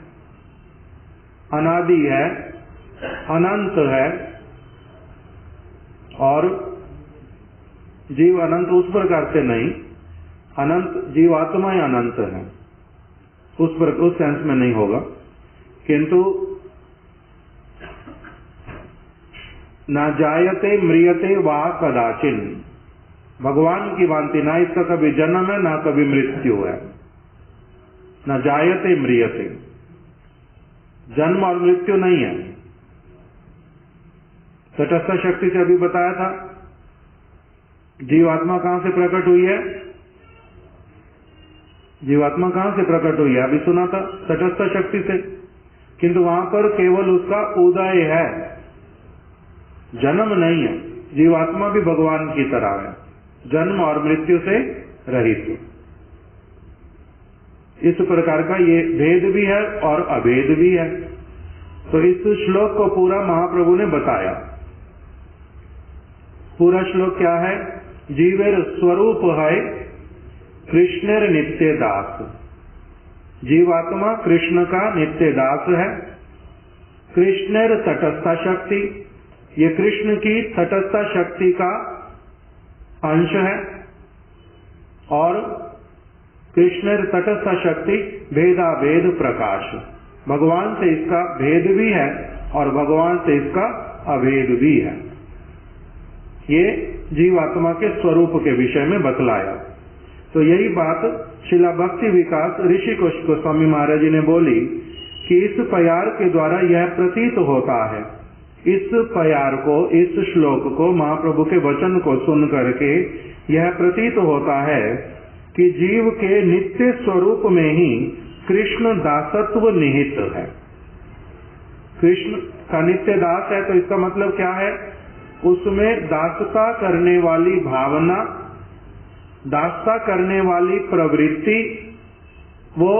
अनादि है, अनंत है। और जीव अनंत उस प्रकार से नहीं, अनंत जीवात्मा ही अनंत है, उस सेंस में नहीं होगा। किंतु ना जायते म्रियते वा कदाचिन, भगवान की भांति ना इसका कभी जन्म है ना कभी मृत्यु है। न जायते म्रियते, जन्म और मृत्यु नहीं है। तटस्थ शक्ति से अभी बताया था। जीवात्मा कहां से प्रकट हुई है? जीवात्मा कहां से प्रकट हुई है? अभी सुना था, तटस्थ शक्ति से। किंतु वहां पर केवल उसका उदय है, जन्म नहीं है। जीवात्मा भी भगवान की तरह है, जन्म और मृत्यु से रहित। इस प्रकार का ये भेद भी है और अभेद भी है। तो इस श्लोक को पूरा महाप्रभु ने बताया। पूरा श्लोक क्या है? जीवेर स्वरूप है कृष्णेर नित्य दास। जीवात्मा कृष्ण का नित्य दास है। कृष्णेर तटस्थ शक्ति, ये कृष्ण की तटस्थ शक्ति का अंश है। और कृष्णेर तटस्थ शक्ति भेदा भेद प्रकाश, भगवान से इसका भेद भी है और भगवान से इसका अभेद भी है। ये जीवात्मा के स्वरूप के विषय में बतलाया। तो यही बात शिला भक्ति विकास ऋषि गोस्वामी महाराज जी ने बोली कि इस प्यार के द्वारा यह प्रतीत होता है। इस प्यार को, इस श्लोक को, महाप्रभु के वचन को सुन करके यह प्रतीत होता है कि जीव के नित्य स्वरूप में ही कृष्ण दासत्व निहित है। कृष्ण का नित्य दास है, तो इसका मतलब क्या है? उसमें दासता करने वाली भावना, दासता करने वाली प्रवृत्ति वो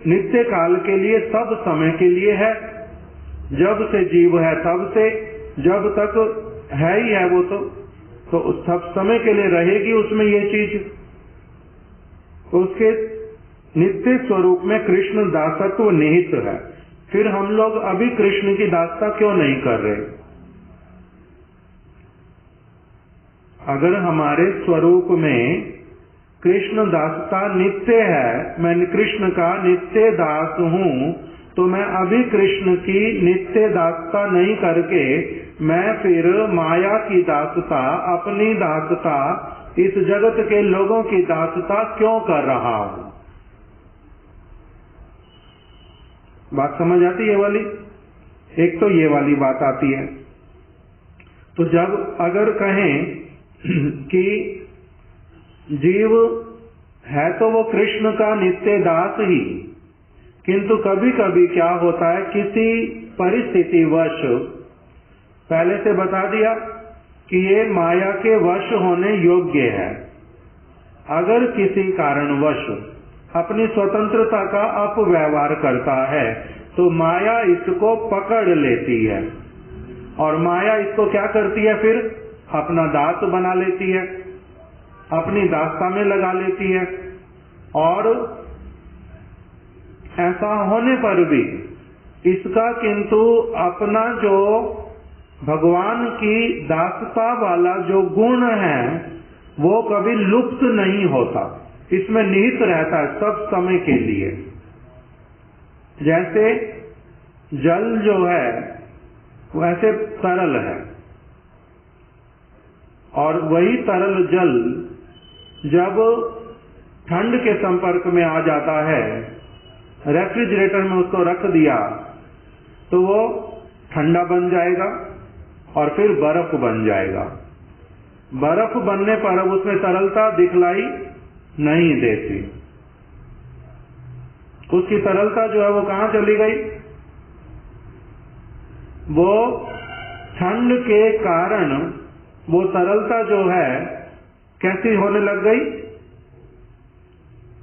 नित्य काल के लिए, सब समय के लिए है। जब से जीव है तब से, जब तक है ही है वो तो सब समय के लिए रहेगी उसमें ये चीज। तो उसके नित्य स्वरूप में कृष्ण दासत्व निहित है। फिर हम लोग अभी कृष्ण की दासता क्यों नहीं कर रहे? अगर हमारे स्वरूप में कृष्ण दासता नित्य है, मैं कृष्ण का नित्य दास हूँ, तो मैं अभी कृष्ण की नित्य दासता नहीं करके मैं फिर माया की दासता, अपनी दासता, इस जगत के लोगों की दासता क्यों कर रहा हूँ? बात समझ आती है ये वाली? एक तो ये वाली बात आती है। तो जब अगर कहें कि जीव है तो वो कृष्ण का नित्य दास ही, किंतु कभी कभी क्या होता है, किसी परिस्थिति वश, पहले से बता दिया कि ये माया के वश होने योग्य है। अगर किसी कारणवश अपनी स्वतंत्रता का अपव्यवहार करता है तो माया इसको पकड़ लेती है, और माया इसको क्या करती है? फिर अपना दास बना लेती है, अपनी दासता में लगा लेती है। और ऐसा होने पर भी इसका किंतु अपना जो भगवान की दासता वाला जो गुण है वो कभी लुप्त नहीं होता, इसमें निहित रहता है सब समय के लिए। जैसे जल जो है वैसे तरल है, और वही तरल जल जब ठंड के संपर्क में आ जाता है, रेफ्रिजरेटर में उसको रख दिया तो वो ठंडा बन जाएगा और फिर बर्फ बन जाएगा। बर्फ बनने पर अब उसमें तरलता दिखलाई नहीं देती, उसकी तरलता जो है वो कहां चली गई? वो ठंड के कारण वो तरलता जो है कैसी होने लग गई?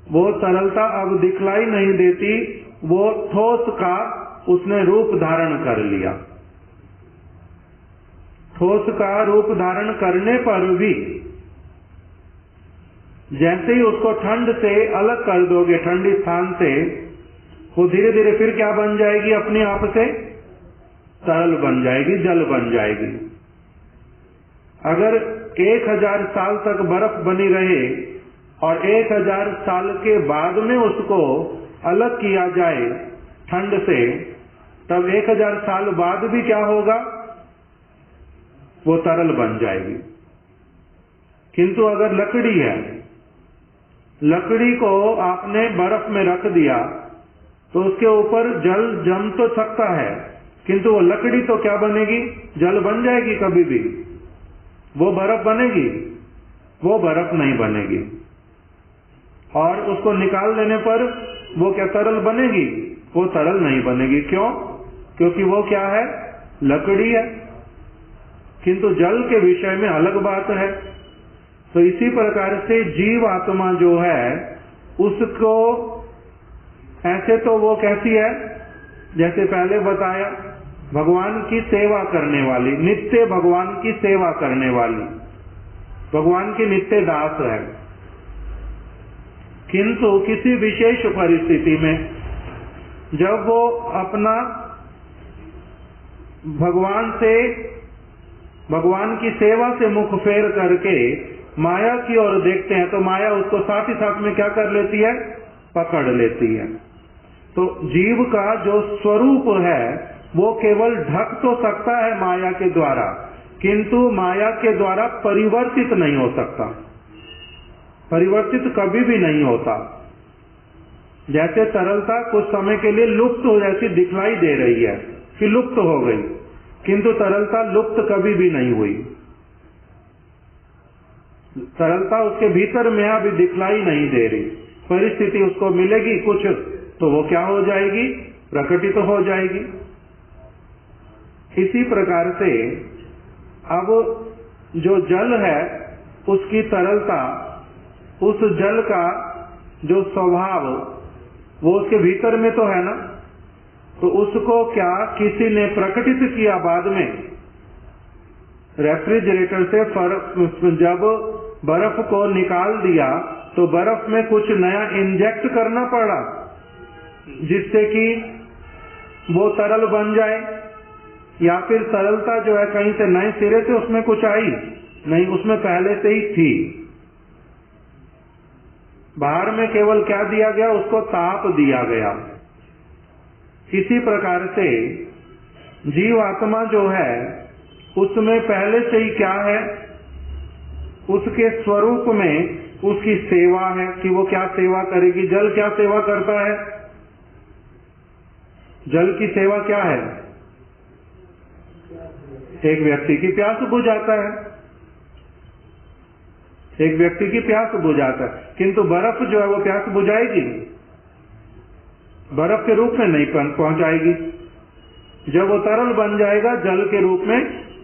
वो तरलता अब दिखलाई नहीं देती, वो ठोस का उसने रूप धारण कर लिया। ठोस का रूप धारण करने पर भी जैसे ही उसको ठंड से अलग कर दोगे, ठंडी स्थान से, वो धीरे धीरे फिर क्या बन जाएगी? अपने आप से तरल बन जाएगी, जल बन जाएगी। अगर 1000 साल तक बर्फ बनी रहे और 1000 साल के बाद में उसको अलग किया जाए ठंड से, तब 1000 साल बाद भी क्या होगा? वो तरल बन जाएगी। किंतु अगर लकड़ी है, लकड़ी को आपने बर्फ में रख दिया तो उसके ऊपर जल जम तो सकता है, किंतु वो लकड़ी तो क्या बनेगी? जल बन जाएगी कभी भी? वो बर्फ बनेगी? वो बर्फ नहीं बनेगी। और उसको निकाल देने पर वो क्या तरल बनेगी? वो तरल नहीं बनेगी। क्यों? क्योंकि वो क्या है? लकड़ी है। किंतु जल के विषय में अलग बात है। तो इसी प्रकार से जीव आत्मा जो है उसको ऐसे तो वो कैसी है? जैसे पहले बताया, भगवान की सेवा करने वाली, नित्य भगवान की सेवा करने वाली, भगवान की नित्य दास है। किंतु किसी विशेष परिस्थिति में जब वो अपना भगवान की सेवा से मुख फेर करके माया की ओर देखते हैं तो माया उसको साथ ही साथ में क्या कर लेती है? पकड़ लेती है। तो जीव का जो स्वरूप है वो केवल ढक तो सकता है माया के द्वारा, किंतु माया के द्वारा परिवर्तित नहीं हो सकता। परिवर्तित कभी भी नहीं होता। जैसे तरलता कुछ समय के लिए लुप्त हो जैसी दिखलाई दे रही है कि लुप्त हो गई, किंतु तरलता लुप्त कभी भी नहीं हुई। तरलता उसके भीतर में अभी दिखलाई नहीं दे रही, परिस्थिति उसको मिलेगी कुछ तो वो क्या हो जाएगी, प्रकटित तो हो जाएगी। इसी प्रकार से अब जो जल है उसकी तरलता, उस जल का जो स्वभाव वो उसके भीतर में तो है ना, तो उसको क्या किसी ने प्रकटित किया बाद में? रेफ्रिजरेटर से जब बर्फ को निकाल दिया तो बर्फ में कुछ नया इंजेक्ट करना पड़ा जिससे कि वो तरल बन जाए, या फिर तरलता जो है कहीं से नए सिरे से उसमें कुछ आई नहीं, उसमें पहले से ही थी। बाहर में केवल क्या दिया गया, उसको ताप दिया गया। इसी प्रकार से जीव आत्मा जो है उसमें पहले से ही क्या है, उसके स्वरूप में उसकी सेवा है कि वो क्या सेवा करेगी। जल क्या सेवा करता है? जल की सेवा क्या है? एक व्यक्ति की प्यास बुझाता है, एक व्यक्ति की प्यास बुझाता है, किंतु बर्फ जो है वो प्यास बुझाएगी, बर्फ के रूप में नहीं पहुंचाएगी। जब वो तरल बन जाएगा जल के रूप में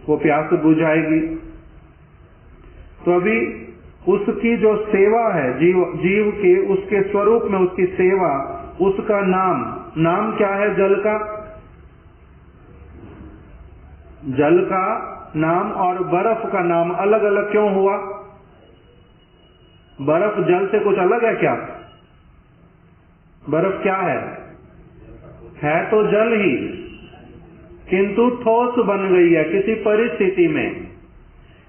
वो प्यास बुझाएगी। तो अभी उसकी जो सेवा है जीव के, उसके स्वरूप में उसकी सेवा, उसका नाम क्या है? जल का, जल का नाम और बर्फ का नाम अलग अलग क्यों हुआ? बर्फ जल से कुछ अलग है क्या? बर्फ क्या है तो जल ही, किंतु ठोस बन गई है किसी परिस्थिति में,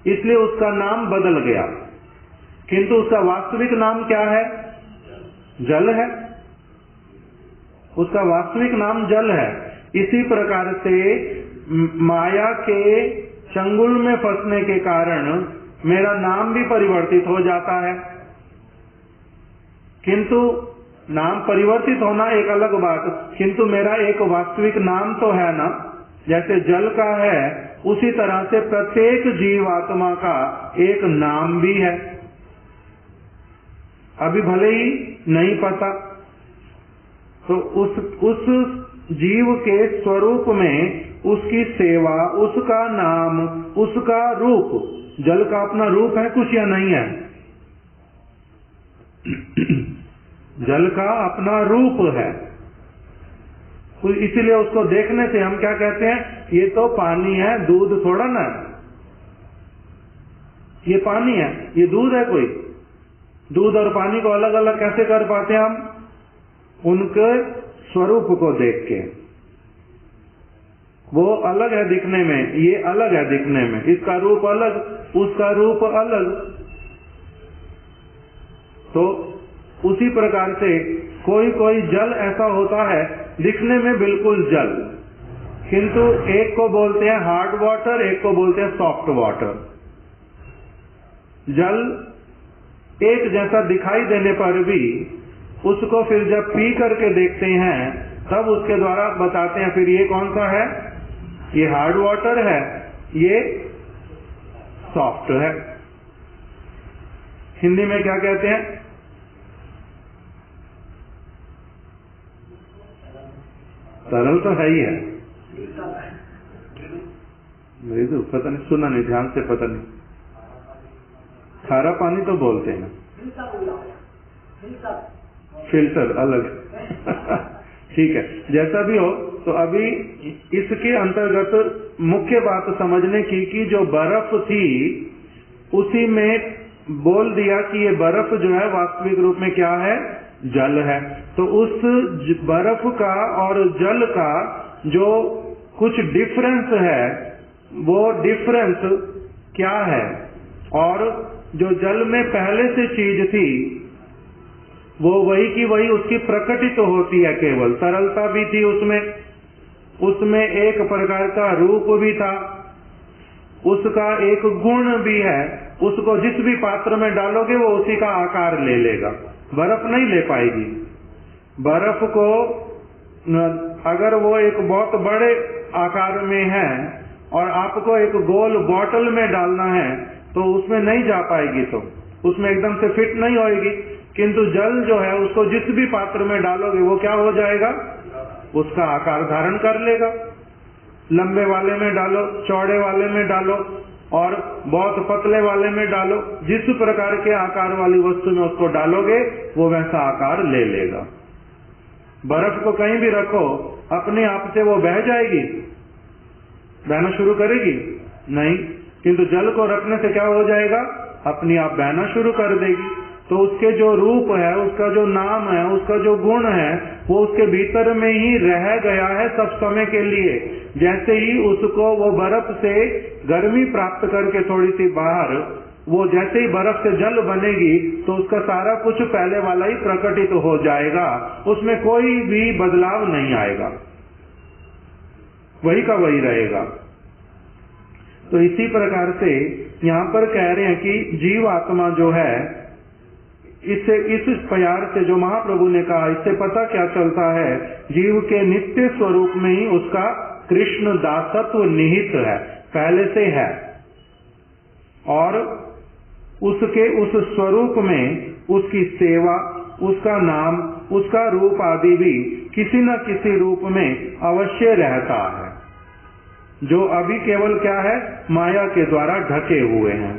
इसलिए उसका नाम बदल गया, किंतु उसका वास्तविक नाम क्या है? जल है, उसका वास्तविक नाम जल है। इसी प्रकार से माया के चंगुल में फंसने के कारण मेरा नाम भी परिवर्तित हो जाता है, किंतु नाम परिवर्तित होना एक अलग बात, किंतु मेरा एक वास्तविक नाम तो है ना। जैसे जल का है उसी तरह से प्रत्येक जीवात्मा का एक नाम भी है, अभी भले ही नहीं पता। तो उस जीव के स्वरूप में उसकी सेवा, उसका नाम, उसका रूप, जल का अपना रूप है कुछ या नहीं है? जल का अपना रूप है, इसीलिए उसको देखने से हम क्या कहते हैं, ये तो पानी है, दूध थोड़ा ना, ये पानी है, ये दूध है। कोई दूध और पानी को अलग अलग कैसे कर पाते हैं हम? उनके स्वरूप को देख के। वो अलग है दिखने में, ये अलग है दिखने में, इसका रूप अलग, उसका रूप अलग। तो उसी प्रकार से कोई जल ऐसा होता है दिखने में बिल्कुल जल, किंतु एक को बोलते हैं हार्ड वाटर, एक को बोलते हैं सॉफ्ट वाटर। जल एक जैसा दिखाई देने पर भी उसको फिर जब पी करके देखते हैं तब उसके द्वारा बताते हैं फिर ये कौन सा है, ये हार्ड वाटर है, ये सॉफ्ट है। हिंदी में क्या कहते हैं? तरल तो है ही है, मेरी तो पता नहीं, सुना नहीं ध्यान से, पता नहीं। खारा पानी तो बोलते हैं, फिल्टर अलग ठीक है, जैसा भी हो। तो अभी इसके अंतर्गत मुख्य बात समझने की कि जो बर्फ थी उसी में बोल दिया कि ये बर्फ जो है वास्तविक रूप में क्या है? जल है। तो उस बर्फ का और जल का जो कुछ डिफरेंस है, वो डिफरेंस क्या है? और जो जल में पहले से चीज थी वो वही की वही उसकी प्रकटित तो होती है, केवल तरलता भी थी उसमें एक प्रकार का रूप भी था, उसका एक गुण भी है, उसको जिस भी पात्र में डालोगे वो उसी का आकार ले लेगा, बर्फ नहीं ले पाएगी। बर्फ को अगर वो एक बहुत बड़े आकार में है और आपको एक गोल बोतल में डालना है तो उसमें नहीं जा पाएगी, तो उसमें एकदम से फिट नहीं होएगी। किंतु जल जो है उसको जिस भी पात्र में डालोगे वो क्या हो जाएगा, उसका आकार धारण कर लेगा। लंबे वाले में डालो, चौड़े वाले में डालो और बहुत पतले वाले में डालो, जिस प्रकार के आकार वाली वस्तु में उसको डालोगे वो वैसा आकार ले लेगा। बर्फ को कहीं भी रखो, अपने आप से वो बह जाएगी, बहना शुरू करेगी नहीं, किंतु जल को रखने से क्या हो जाएगा, अपनी आप बहना शुरू कर देगी। तो उसके जो रूप है, उसका जो नाम है, उसका जो गुण है, वो उसके भीतर में ही रह गया है सब समय के लिए। जैसे ही उसको वो बर्फ से गर्मी प्राप्त करके थोड़ी सी बाहर, वो जैसे ही बर्फ से जल बनेगी तो उसका सारा कुछ पहले वाला ही प्रकटित हो जाएगा, उसमें कोई भी बदलाव नहीं आएगा, वही का वही रहेगा। तो इसी प्रकार से यहाँ पर कह रहे हैं कि जीव आत्मा जो है, इससे इस प्यार से जो महाप्रभु ने कहा, इससे पता क्या चलता है, जीव के नित्य स्वरूप में ही उसका कृष्ण दासत्व निहित है, पहले से है, और उसके उस स्वरूप में उसकी सेवा, उसका नाम, उसका रूप आदि भी किसी न किसी रूप में अवश्य रहता है, जो अभी केवल क्या है, माया के द्वारा ढके हुए हैं।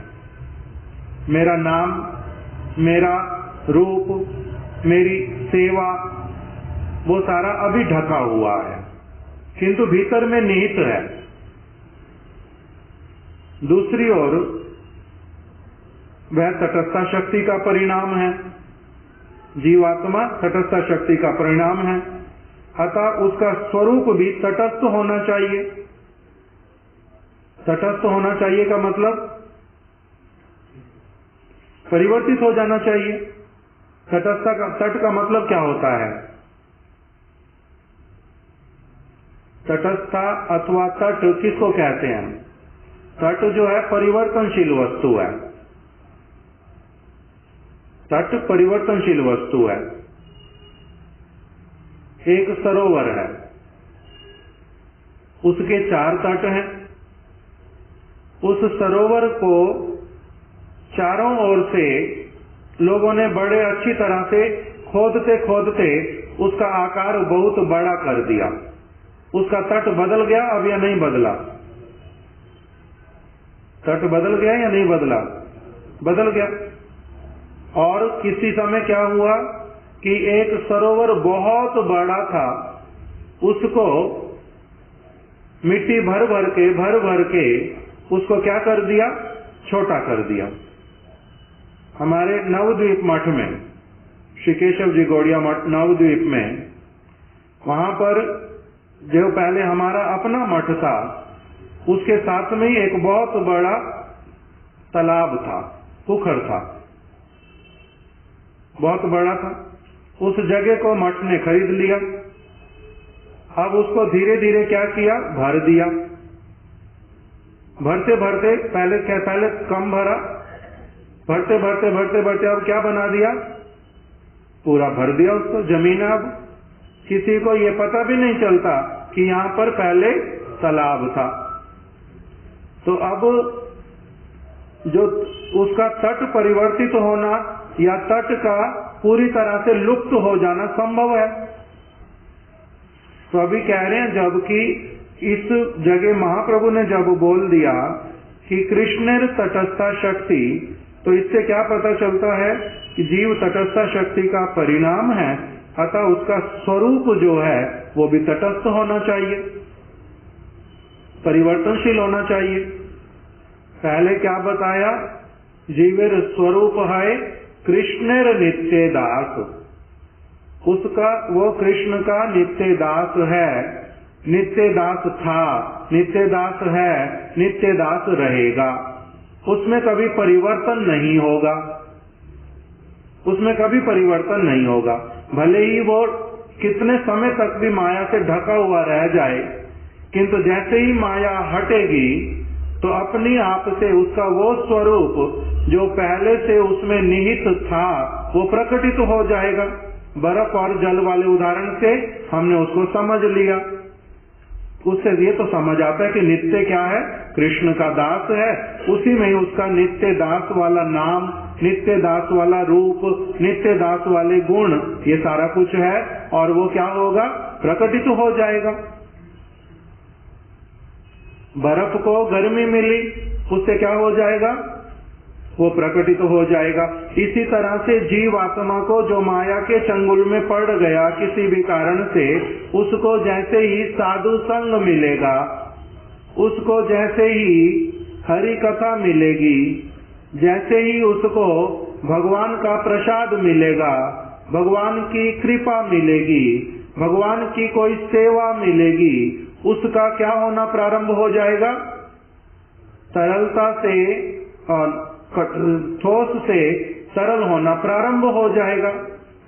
मेरा नाम, मेरा रूप, मेरी सेवा, वो सारा अभी ढका हुआ है, किंतु भीतर में निहित है। दूसरी ओर वह तटस्था शक्ति का परिणाम है, जीवात्मा तटस्था शक्ति का परिणाम है, अतः उसका स्वरूप भी तटस्थ होना चाहिए। तटस्थ होना चाहिए का मतलब परिवर्तित हो जाना चाहिए। तटस्थ का, तट का मतलब क्या होता है, तटस्था अथवा तट किसको कहते हैं? तट जो है परिवर्तनशील वस्तु है, तट परिवर्तनशील वस्तु है। एक सरोवर है, उसके 4 तट हैं, उस सरोवर को चारों ओर से लोगों ने बड़े अच्छी तरह से खोदते खोदते उसका आकार बहुत बड़ा कर दिया। उसका तट बदल गया अब या नहीं बदला? तट बदल गया या नहीं बदला? बदल गया। और किसी समय क्या हुआ कि एक सरोवर बहुत बड़ा था, उसको मिट्टी भर भर के उसको क्या कर दिया, छोटा कर दिया। हमारे नवद्वीप मठ में, श्री केशव जी गौड़िया मठ नवद्वीप में, वहां पर जो पहले हमारा अपना मठ था, उसके साथ में ही एक बहुत बड़ा तालाब था, पोखर था, बहुत बड़ा था। उस जगह को मठ ने खरीद लिया। अब उसको धीरे धीरे क्या किया, भर दिया। भरते भरते पहले कम भरा, भरते भरते अब क्या बना दिया, पूरा भर दिया उसको। जमीन अब किसी को ये पता भी नहीं चलता कि यहाँ पर पहले तालाब था। तो अब जो उसका तट परिवर्तित होना या तट का पूरी तरह से लुप्त हो जाना संभव है। तो अभी कह रहे हैं, जबकि इस जगह महाप्रभु ने जब बोल दिया कि कृष्णेर तटस्था शक्ति, तो इससे क्या पता चलता है कि जीव तटस्था शक्ति का परिणाम है, अतः उसका स्वरूप जो है वो भी तटस्थ होना चाहिए, परिवर्तनशील होना चाहिए। पहले क्या बताया, जीवेर स्वरूप है कृष्णेर नित्य दास, उसका वो कृष्ण का नित्य दास है, नित्य दास था, नित्य दास है, नित्य दास रहेगा। उसमें कभी परिवर्तन नहीं होगा, उसमें कभी परिवर्तन नहीं होगा। भले ही वो कितने समय तक भी माया से ढका हुआ रह जाए, किंतु जैसे ही माया हटेगी तो अपनी आप से उसका वो स्वरूप जो पहले से उसमें निहित था वो प्रकटित हो जाएगा। बर्फ और जल वाले उदाहरण से हमने उसको समझ लिया। उससे ये तो समझ आता है कि नित्य क्या है, कृष्ण का दास है, उसी में ही उसका नित्य दास वाला नाम, नित्य दास वाला रूप, नित्य दास वाले गुण, ये सारा कुछ है और वो क्या होगा, प्रकटित हो जाएगा। बर्फ को गर्मी मिली, उससे क्या हो जाएगा, वो प्रकटित हो जाएगा। इसी तरह से जीव आत्मा को जो माया के चंगुल में पड़ गया किसी भी कारण से, उसको जैसे ही साधु संग मिलेगा, उसको जैसे ही हरि कथा मिलेगी, जैसे ही उसको भगवान का प्रसाद मिलेगा, भगवान की कृपा मिलेगी, भगवान की कोई सेवा मिलेगी, उसका क्या होना प्रारंभ हो जाएगा, सरलता से और ठोस से सरल होना प्रारंभ हो जाएगा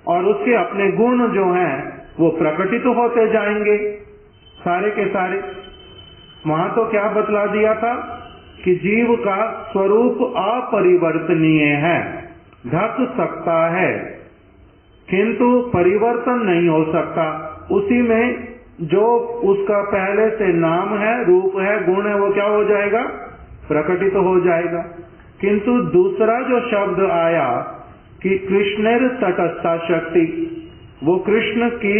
और उसके अपने गुण जो हैं वो प्रकटित होते जाएंगे सारे के सारे। वहां तो क्या बतला दिया था कि जीव का स्वरूप अपरिवर्तनीय है, ढक सकता है किंतु परिवर्तन नहीं हो सकता। उसी में जो उसका पहले से नाम है, रूप है, गुण है, वो क्या हो जाएगा, प्रकटित हो जाएगा। किंतु दूसरा जो शब्द आया कि कृष्णेर तटस्था शक्ति, वो कृष्ण की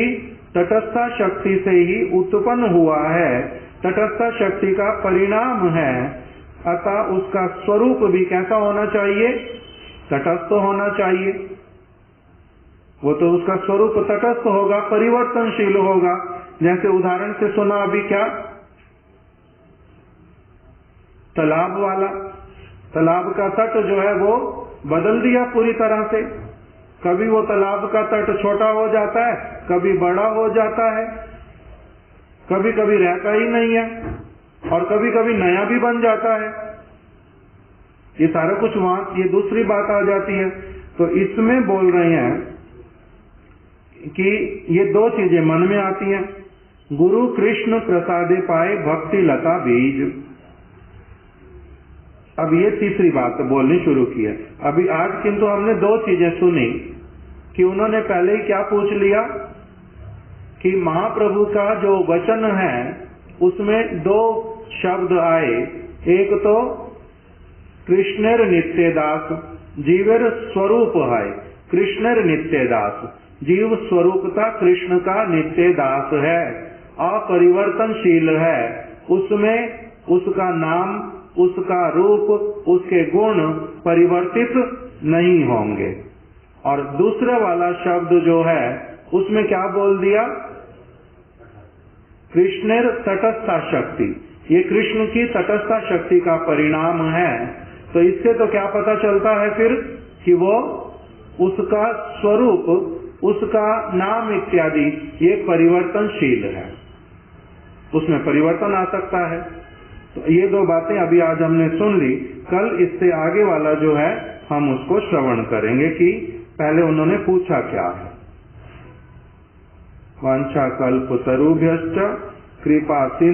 तटस्था शक्ति से ही उत्पन्न हुआ है, तटस्था शक्ति का परिणाम है, अतः उसका स्वरूप भी कैसा होना चाहिए, तटस्थ होना चाहिए। वो तो उसका स्वरूप तटस्थ होगा, परिवर्तनशील होगा। जैसे उदाहरण से सुना अभी क्या, तालाब वाला, तालाब का तट जो है वो बदल दिया पूरी तरह से। कभी वो तालाब का तट छोटा हो जाता है, कभी बड़ा हो जाता है, कभी कभी रहता ही नहीं है और कभी कभी नया भी बन जाता है। ये सारा कुछ वहां, ये दूसरी बात आ जाती है। तो इसमें बोल रहे हैं कि ये दो चीजें मन में आती हैं, गुरु कृष्ण प्रसादे पाए भक्ति लता बीज। अब ये तीसरी बात बोलनी शुरू की है। अभी आज किंतु हमने दो चीजें सुनी कि उन्होंने पहले ही क्या पूछ लिया कि महाप्रभु का जो वचन है उसमें दो शब्द आए, एक तो कृष्णेर नित्यदास, जीवेर स्वरूप है, कृष्णेर नित्यदास, जीव स्वरूपता कृष्ण का नित्यदास है, अपरिवर्तनशील है, उसमें उसका नाम, उसका रूप, उसके गुण परिवर्तित नहीं होंगे। और दूसरा वाला शब्द जो है उसमें क्या बोल दिया, कृष्णेर तटस्था शक्ति, ये कृष्ण की तटस्था शक्ति का परिणाम है। तो इससे तो क्या पता चलता है फिर कि वो उसका स्वरूप, उसका नाम इत्यादि ये परिवर्तनशील है, उसमें परिवर्तन आ सकता है। तो ये दो बातें अभी आज हमने सुन ली। कल इससे आगे वाला जो है हम उसको श्रवण करेंगे कि पहले उन्होंने पूछा क्या है। वांछा कल्पतरुभ्यश्च कृपा सिंधु